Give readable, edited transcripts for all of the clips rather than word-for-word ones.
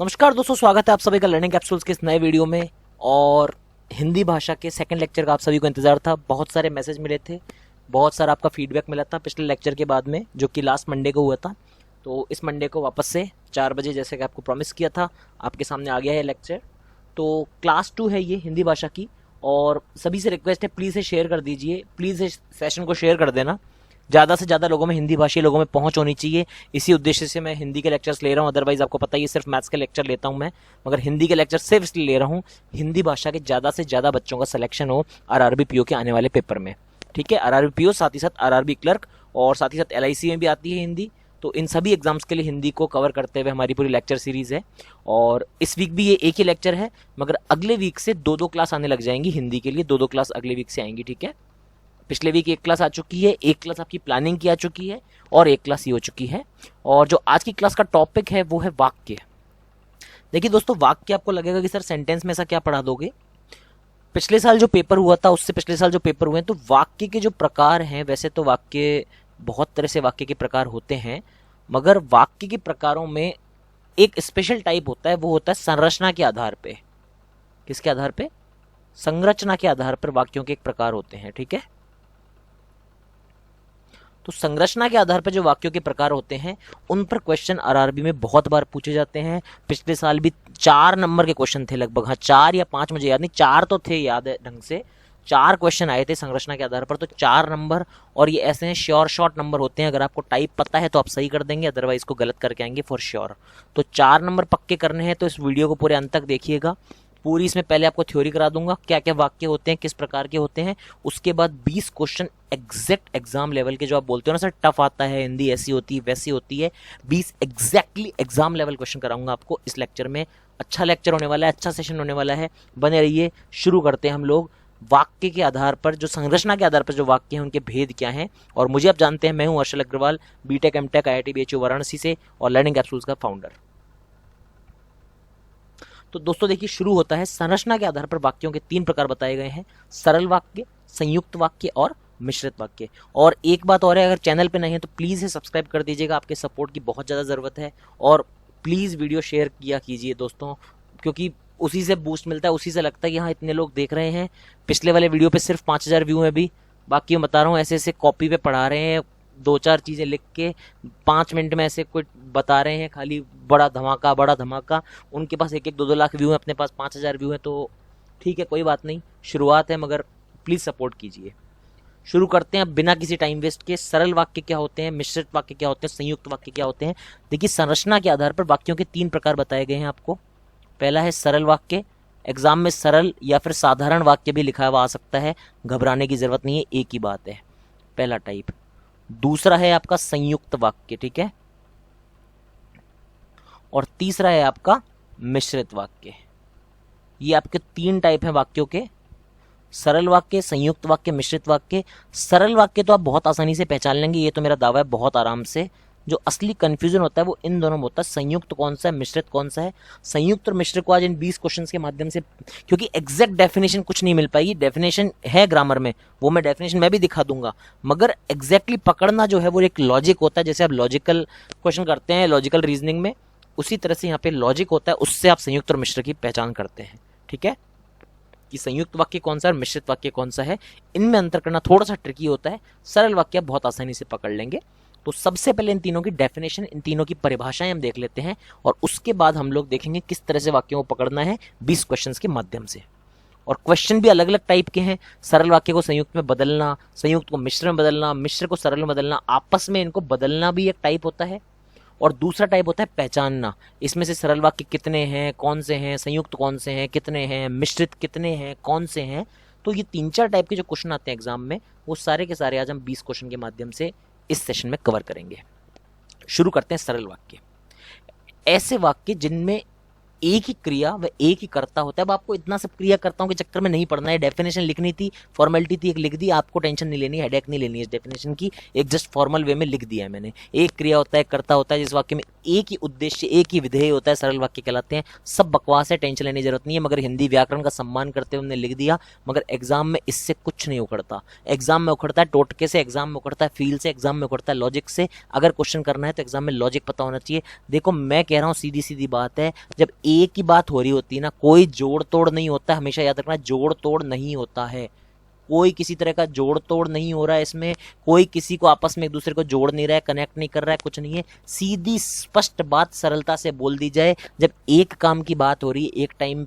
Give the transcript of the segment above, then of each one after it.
नमस्कार दोस्तों, स्वागत है आप सभी का लर्निंग कैप्सूल्स के इस नए वीडियो में। और हिंदी भाषा के सेकंड लेक्चर का आप सभी को इंतजार था। बहुत सारे मैसेज मिले थे, बहुत सारा आपका फीडबैक मिला था पिछले लेक्चर के बाद में, जो कि लास्ट मंडे को हुआ था। तो इस मंडे को वापस से 4 बजे, जैसे कि आपको प्रॉमिस किया था, आपके सामने आ गया है लेक्चर। तो क्लास 2 है ये हिंदी भाषा की, और सभी से रिक्वेस्ट है प्लीज़ इसे शेयर कर दीजिए, प्लीज़ इस सेशन को शेयर कर देना। ज़्यादा से ज़्यादा लोगों में, हिंदी भाषी लोगों में पहुंच होनी चाहिए। इसी उद्देश्य से मैं हिंदी के लेक्चर्स ले रहा हूं। अदरवाइज आपको पता ही है, सिर्फ मैथ्स के लेक्चर लेता हूं मैं, मगर हिंदी के लेक्चर सिर्फ इसलिए ले रहा हूं, हिंदी भाषा के ज़्यादा से ज़्यादा बच्चों का सिलेक्शन हो आरआरबी पीओ के आने वाले पेपर में। ठीक है, आरआरबी पीओ, साथ ही साथ आरआरबी क्लर्क, और साथ ही साथ एलआईसी में भी आती है हिंदी। तो इन सभी एग्जाम्स के लिए हिंदी को कवर करते हुए हमारी पूरी लेक्चर सीरीज़ है। और इस वीक भी ये एक ही लेक्चर है, मगर अगले वीक से 2-2 क्लास आने लग जाएंगी हिंदी के लिए। 2-2 क्लास अगले वीक से आएंगी। ठीक है, पिछले वीक 1 क्लास आ चुकी है, 1 क्लास आपकी प्लानिंग की आ चुकी है, और 1 क्लास ये हो चुकी है। और जो आज की क्लास का टॉपिक है वो है वाक्य। देखिए दोस्तों, वाक्य आपको लगेगा कि सर सेंटेंस में ऐसा क्या पढ़ा दोगे। पिछले साल जो पेपर हुआ था, उससे पिछले साल जो पेपर हुए हैं, तो वाक्य के जो प्रकार हैं, वैसे तो वाक्य बहुत तरह से वाक्य के प्रकार होते हैं, मगर वाक्य के प्रकारों में एक स्पेशल टाइप होता है, वो होता है संरचना के आधार पे। किसके आधार पे? संरचना के आधार पर वाक्यों के एक प्रकार होते हैं। ठीक है, तो संरचना के आधार पर जो वाक्यों के प्रकार होते हैं, उन पर क्वेश्चन आरआरबी में बहुत बार पूछे जाते हैं। पिछले साल भी 4 नंबर के क्वेश्चन थे लगभग, हाँ 4 या 5 मुझे याद नहीं, 4 तो थे, याद है ढंग से। 4 क्वेश्चन आए थे संरचना के आधार पर, तो 4 नंबर। और ये ऐसे हैं श्योर शॉर्ट नंबर होते हैं। अगर आपको टाइप पता है तो आप सही कर देंगे, अदरवाइज को गलत करके आएंगे फॉर श्योर। तो 4 नंबर पक्के करने हैं, तो इस वीडियो को पूरे अंत तक देखिएगा। पूरी इसमें पहले आपको थ्योरी करा दूंगा, क्या क्या वाक्य होते हैं, किस प्रकार के होते हैं। उसके बाद 20 क्वेश्चन एग्जैक्ट एग्जाम लेवल के, जो आप बोलते हो ना सर टफ आता है हिंदी, ऐसी होती है वैसी होती है, 20 एग्जैक्टली एग्जाम लेवल क्वेश्चन कराऊंगा आपको इस लेक्चर में। अच्छा लेक्चर होने वाला है, अच्छा सेशन होने वाला है, बने रहिए। शुरू करते हैं हम लोग वाक्य के आधार पर, जो संरचना के आधार पर जो वाक्य हैं उनके भेद क्या हैं। और मुझे आप जानते हैं, मैं हूं Harshal Agarwal, B Tech M Tech IIT BHU Varanasi से, और लर्निंग कैप्सूल्स का फाउंडर। तो दोस्तों देखिए, शुरू होता है। संरचना के आधार पर वाक्यों के 3 प्रकार बताए गए हैं: सरल वाक्य, संयुक्त वाक्य और मिश्रित वाक्य। और एक बात और है, अगर चैनल पे नहीं है तो प्लीज़ सब्सक्राइब कर दीजिएगा, आपके सपोर्ट की बहुत ज़्यादा ज़रूरत है। और प्लीज़ वीडियो शेयर किया कीजिए दोस्तों, क्योंकि उसी से बूस्ट मिलता है, उसी से लगता है कि हाँ इतने लोग देख रहे हैं। पिछले वाले वीडियो पे सिर्फ 5000 व्यू हैं भी, बाकी मैं बता रहा हूँ ऐसे ऐसे कॉपी पे पढ़ा रहे हैं, 2-4 चीज़ें लिख के 5 मिनट में ऐसे कुछ बता रहे हैं, खाली बड़ा धमाका बड़ा धमाका। उनके पास 1-1 2-2 लाख व्यू हैं, अपने पास 5000 व्यू हैं। तो ठीक है, कोई बात नहीं, शुरुआत है, मगर प्लीज़ सपोर्ट कीजिए। शुरू करते हैं बिना किसी टाइम वेस्ट के। सरल वाक्य क्या होते हैं, मिश्रित वाक्य क्या होते हैं, संयुक्त वाक्य क्या होते हैं। देखिए, संरचना के आधार पर वाक्यों के 3 प्रकार बताए गए हैं आपको। पहला है सरल वाक्य। एग्जाम में सरल या फिर साधारण वाक्य भी लिखा हुआ आ सकता है, घबराने की जरूरत नहीं है, एक ही बात है, पहला टाइप। दूसरा है आपका संयुक्त वाक्य, ठीक है, और तीसरा है आपका मिश्रित वाक्य। ये आपके 3 टाइप हैं वाक्यों के: सरल वाक्य, संयुक्त वाक्य, मिश्रित वाक्य। सरल वाक्य तो आप बहुत आसानी से पहचान लेंगे, ये तो मेरा दावा है, बहुत आराम से। जो असली कंफ्यूजन होता है वो इन दोनों में होता है, संयुक्त कौन सा है, मिश्रित कौन सा है। संयुक्त और मिश्रित को आज इन 20 क्वेश्चंस के माध्यम से, क्योंकि एग्जैक्ट डेफिनेशन कुछ नहीं मिल पाएगी, डेफिनेशन है ग्रामर में, वो मैं डेफिनेशन मैं भी दिखा दूंगा, मगर एग्जैक्टली पकड़ना जो है वो एक लॉजिक होता है। जैसे आप लॉजिकल क्वेश्चन करते हैं लॉजिकल रीजनिंग में, उसी तरह से यहाँ पे लॉजिक होता है, उससे आप संयुक्त और मिश्रित की पहचान करते हैं। ठीक है, कि संयुक्त वाक्य कौन सा है और मिश्रित वाक्य कौन सा है, इनमें अंतर करना थोड़ा सा ट्रिकी होता है। सरल वाक्य आप बहुत आसानी से पकड़ लेंगे। तो सबसे पहले इन तीनों की डेफिनेशन, इन तीनों की परिभाषाएं हम देख लेते हैं, और उसके बाद हम लोग देखेंगे किस तरह से वाक्यों को पकड़ना है 20 क्वेश्चंस के माध्यम से। और क्वेश्चन भी अलग अलग टाइप के हैं। सरल वाक्य को संयुक्त में बदलना, संयुक्त को मिश्र में बदलना, मिश्र को सरल में बदलना, आपस में इनको बदलना भी एक टाइप होता है। और दूसरा टाइप होता है पहचानना, इसमें से सरल वाक्य कितने हैं, कौन से हैं, संयुक्त कौन से हैं, कितने हैं, मिश्रित कितने हैं, कौन से हैं। तो ये 3-4 टाइप के जो क्वेश्चन आते हैं एग्जाम में, वो सारे के सारे आज हम 20 क्वेश्चन के माध्यम से इस सेशन में कवर करेंगे। शुरू करते हैं सरल वाक्य। ऐसे वाक्य जिनमें एक ही क्रिया व एक ही कर्ता होता है। अब आपको इतना सब क्रिया कर्ताओं के चक्कर में नहीं पड़ना है, डेफिनेशन लिखनी थी, फॉर्मेलिटी थी, एक लिख दी, आपको टेंशन नहीं लेनी, हेडेक नहीं लेनी है इस डेफिनेशन की, एक जस्ट फॉर्मल वे में लिख दिया है मैंने। एक क्रिया होता है, कर्ता होता है, जिस वाक्य में एक ही उद्देश्य, एक ही विधेय होता है, सरल वाक्य कहलाते हैं। सब बकवास है, टेंशन लेने की जरूरत नहीं है, मगर हिंदी व्याकरण का सम्मान करते हुए हमने लिख दिया, मगर एग्जाम में इससे कुछ नहीं उखड़ता। एग्जाम में उखड़ता है टोटके से, एग्जाम में उखड़ता है फील से, एग्जाम में उखड़ता है लॉजिक से। अगर क्वेश्चन करना है तो एग्जाम में लॉजिक पता होना चाहिए। देखो मैं कह रहा हूँ सीधी सीधी बात है, जब एक ही बात हो रही होती है ना, कोई जोड़ तोड़ नहीं होता है, हमेशा याद रखना जोड़ तोड़ नहीं होता है, कोई किसी तरह का जोड़ तोड़ नहीं हो रहा है इसमें, कोई किसी को आपस में एक दूसरे को जोड़ नहीं रहा है, कनेक्ट नहीं कर रहा है, कुछ नहीं है। सीधी स्पष्ट बात सरलता से बोल दी जाए। जब एक काम की बात हो रही है, एक टाइम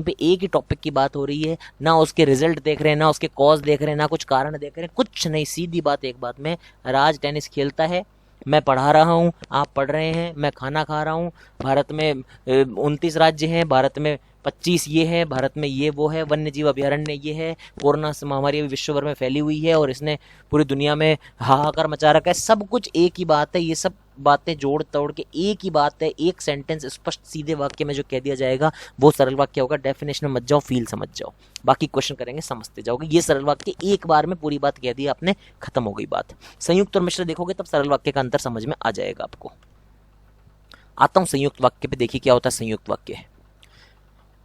पे एक ही टॉपिक की बात हो रही है, ना उसके रिजल्ट देख रहे हैं, ना उसके कॉज देख रहे हैं, ना कुछ कारण देख रहे हैं, कुछ नहीं, सीधी बात एक बात में, राज टेनिस खेलता है, मैं पढ़ा रहा हूँ, आप पढ़ रहे हैं, मैं खाना खा रहा हूँ, भारत में 29 राज्य हैं, भारत में 25 ये है, भारत में ये वो है, वन्य जीव अभ्यारण्य ये है, कोरोना महामारी अभी विश्व भर में फैली हुई है और इसने पूरी दुनिया में हाहाकार मचा रखा है। सब कुछ एक ही बात है, ये सब बातें जोड़ तोड़ के एक ही बात है, एक सेंटेंस स्पष्ट सीधे वाक्य में जो कह दिया जाएगा वो सरल वाक्य होगा। डेफिनेशन में मत जाओ, फील समझ जाओ, बाकी क्वेश्चन करेंगे समझते जाओगे। ये सरल वाक्य एक बार में पूरी बात कह दी आपने, खत्म हो गई बात। संयुक्त और मिश्र देखोगे तब सरल वाक्य का अंतर समझ में आ जाएगा आपको। आता हूं संयुक्त वाक्य पे, देखिए क्या होता है संयुक्त वाक्य।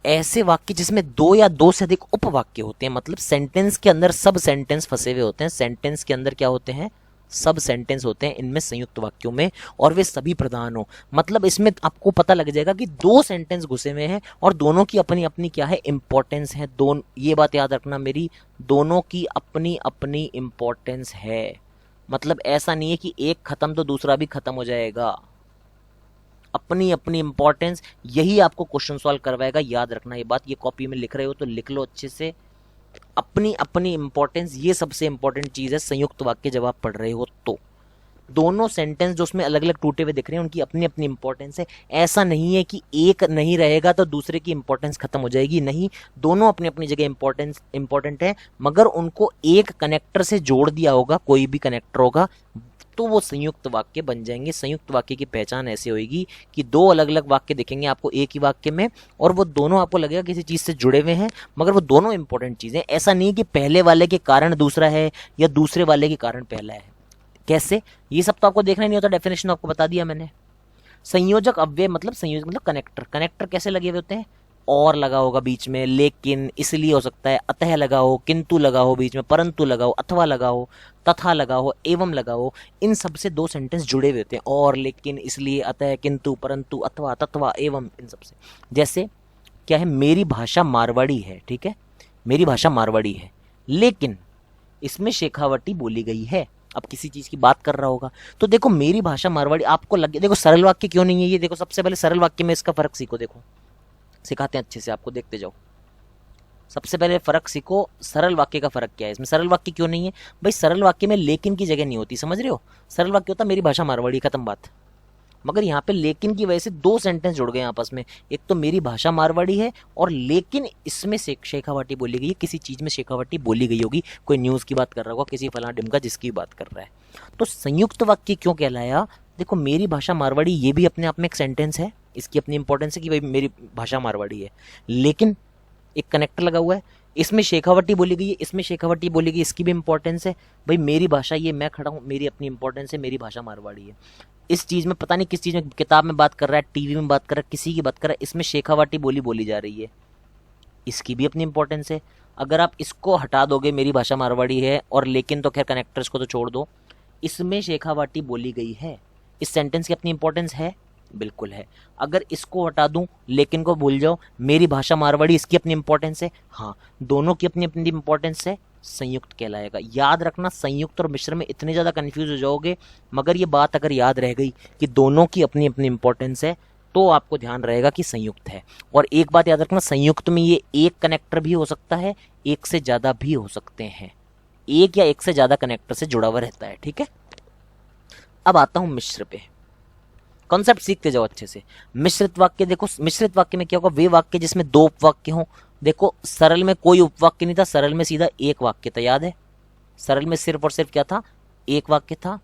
ऐसे वाक्य जिसमें दो या दो से अधिक उपवाक्य होते हैं, मतलब सेंटेंस के अंदर सब सेंटेंस फंसे हुए होते हैं, सेंटेंस के अंदर क्या होते हैं, सब सेंटेंस होते हैं इनमें संयुक्त वाक्यों में, और वे सभी प्रधान हो। मतलब इसमें आपको पता लग जाएगा कि दो सेंटेंस घुसे हुए हैं और दोनों की अपनी अपनी क्या है, इंपॉर्टेंस है। दोनों, ये बात याद रखना मेरी, दोनों की अपनी अपनी इंपॉर्टेंस है। मतलब ऐसा नहीं है कि एक खत्म तो दूसरा भी खत्म हो जाएगा, अपनी अपनी इंपॉर्टेंस, यही आपको क्वेश्चन सॉल्व करवाएगा। याद रखना ये बात, ये कॉपी में लिख रहे हो तो लिख लो अच्छे से, अपनी अपनी इंपॉर्टेंस, ये सबसे इंपॉर्टेंट चीज है संयुक्त वाक्य जब आप पढ़ रहे हो तो। दोनों सेंटेंस जो उसमें अलग अलग टूटे हुए दिख रहे हैं उनकी अपनी अपनी इंपॉर्टेंस है। ऐसा नहीं है कि एक नहीं रहेगा तो दूसरे की इंपॉर्टेंस खत्म हो जाएगी, नहीं, दोनों अपनी अपनी जगह इंपॉर्टेंट है, मगर उनको एक कनेक्टर से जोड़ दिया होगा, कोई भी कनेक्टर होगा तो वो संयुक्त वाक्य बन जाएंगे। संयुक्त वाक्य की पहचान ऐसे होगी कि दो अलग अलग वाक्य दिखेंगे आपको एक ही वाक्य में, और वो दोनों आपको लगेगा किसी चीज से जुड़े हुए हैं, मगर वो दोनों इंपॉर्टेंट चीजें। ऐसा नहीं कि पहले वाले के कारण दूसरा है या दूसरे वाले के कारण पहला है। कैसे, ये सब तो आपको देखना नहीं होता, डेफिनेशन आपको बता दिया मैंने। संयोजक अव्यय मतलब संयोजक मतलब कनेक्टर, कनेक्टर कैसे लगे हुए होते हैं, और लगा होगा बीच में, लेकिन इसलिए हो सकता है, अतः लगा हो, किंतु लगा हो बीच में, परंतु लगा हो, अथवा लगा हो, तथा लगा हो, एवं लगा हो, इन सब से दो सेंटेंस जुड़े हुए होते हैं, और, लेकिन, इसलिए, अतः, किंतु, परंतु, अथवा, तत्वा, एवं, इन सब से। जैसे क्या है, मेरी भाषा मारवाड़ी है, ठीक है, मेरी भाषा मारवाड़ी है, लेकिन इसमें शेखावटी बोली गई है। अब किसी चीज की बात कर रहा होगा तो देखो मेरी भाषा मारवाड़ी, आपको लगे, देखो सरल वाक्य क्यों नहीं है ये, देखो सबसे पहले सरल वाक्य में इसका फर्क सीखो, देखो सिखाते हैं अच्छे से आपको, देखते जाओ। सबसे पहले फर्क सीखो, सरल वाक्य का फर्क क्या है इसमें। सरल वाक्य क्यों नहीं है भाई, सरल वाक्य में लेकिन की जगह नहीं होती, समझ रहे हो। सरल वाक्य होता मेरी भाषा मारवाड़ी, खत्म बात। मगर यहाँ पे लेकिन की वजह से दो सेंटेंस जुड़ गए आपस में, एक तो मेरी भाषा मारवाड़ी है और लेकिन इसमें शेखावटी बोली गई है, किसी चीज में शेखावटी बोली गई होगी, कोई न्यूज की बात कर रहा होगा, किसी फला ढिमका जिसकी बात कर रहा है। तो संयुक्त वाक्य क्यों कहलाया, देखो मेरी भाषा मारवाड़ी ये भी अपने आप में एक सेंटेंस है, इसकी अपनी इंपॉर्टेंस है कि भाई मेरी भाषा मारवाड़ी है, लेकिन एक कनेक्टर लगा हुआ है, इसमें शेखावटी बोली गई है, इसमें शेखावटी बोली गई, इसकी भी इंपॉर्टेंस है। भाई मेरी भाषा, ये मैं खड़ा हूँ, मेरी अपनी इंपॉर्टेंस है, मेरी भाषा मारवाड़ी है। इस चीज में पता नहीं किस चीज में, किताब में बात कर रहा है, टीवी में बात कर रहा है, किसी की बात कर रहा है, इसमें शेखावटी बोली जा रही है, इसकी भी अपनी इंपॉर्टेंस है। अगर आप इसको हटा दोगे, मेरी भाषा मारवाड़ी है और लेकिन, तो खैर कनेक्टर्स को तो छोड़ दो, इसमें शेखावटी बोली गई है, इस सेंटेंस की अपनी इंपॉर्टेंस है, बिल्कुल है। अगर इसको हटा दूं, लेकिन को भूल जाओ, मेरी भाषा मारवाड़ी, इसकी अपनी इंपॉर्टेंस है, हाँ, दोनों की अपनी अपनी इंपॉर्टेंस है, संयुक्त कहलाएगा। याद रखना, संयुक्त और मिश्र में इतने ज्यादा कंफ्यूज हो जाओगे, मगर ये बात अगर याद रह गई कि दोनों की अपनी अपनी इंपॉर्टेंस है तो आपको ध्यान रहेगा कि संयुक्त है। और एक बात याद रखना, संयुक्त में ये एक कनेक्टर भी हो सकता है, एक से ज्यादा भी हो सकते हैं, एक या एक से ज्यादा कनेक्टर से जुड़ा हुआ रहता है, ठीक है। अब आता हूं मिश्र पे, कॉन्सेप्ट सीखते जाओ अच्छे से। मिश्रित वाक्य देखो, मिश्रित वाक्य में क्या होगा, वे वाक्य जिसमें दो उपवाक्य हो। देखो सरल में कोई उपवाक्य नहीं था, सरल में सीधा एक वाक्य था, याद है, सरल में सिर्फ और सिर्फ क्या था, एक वाक्य था।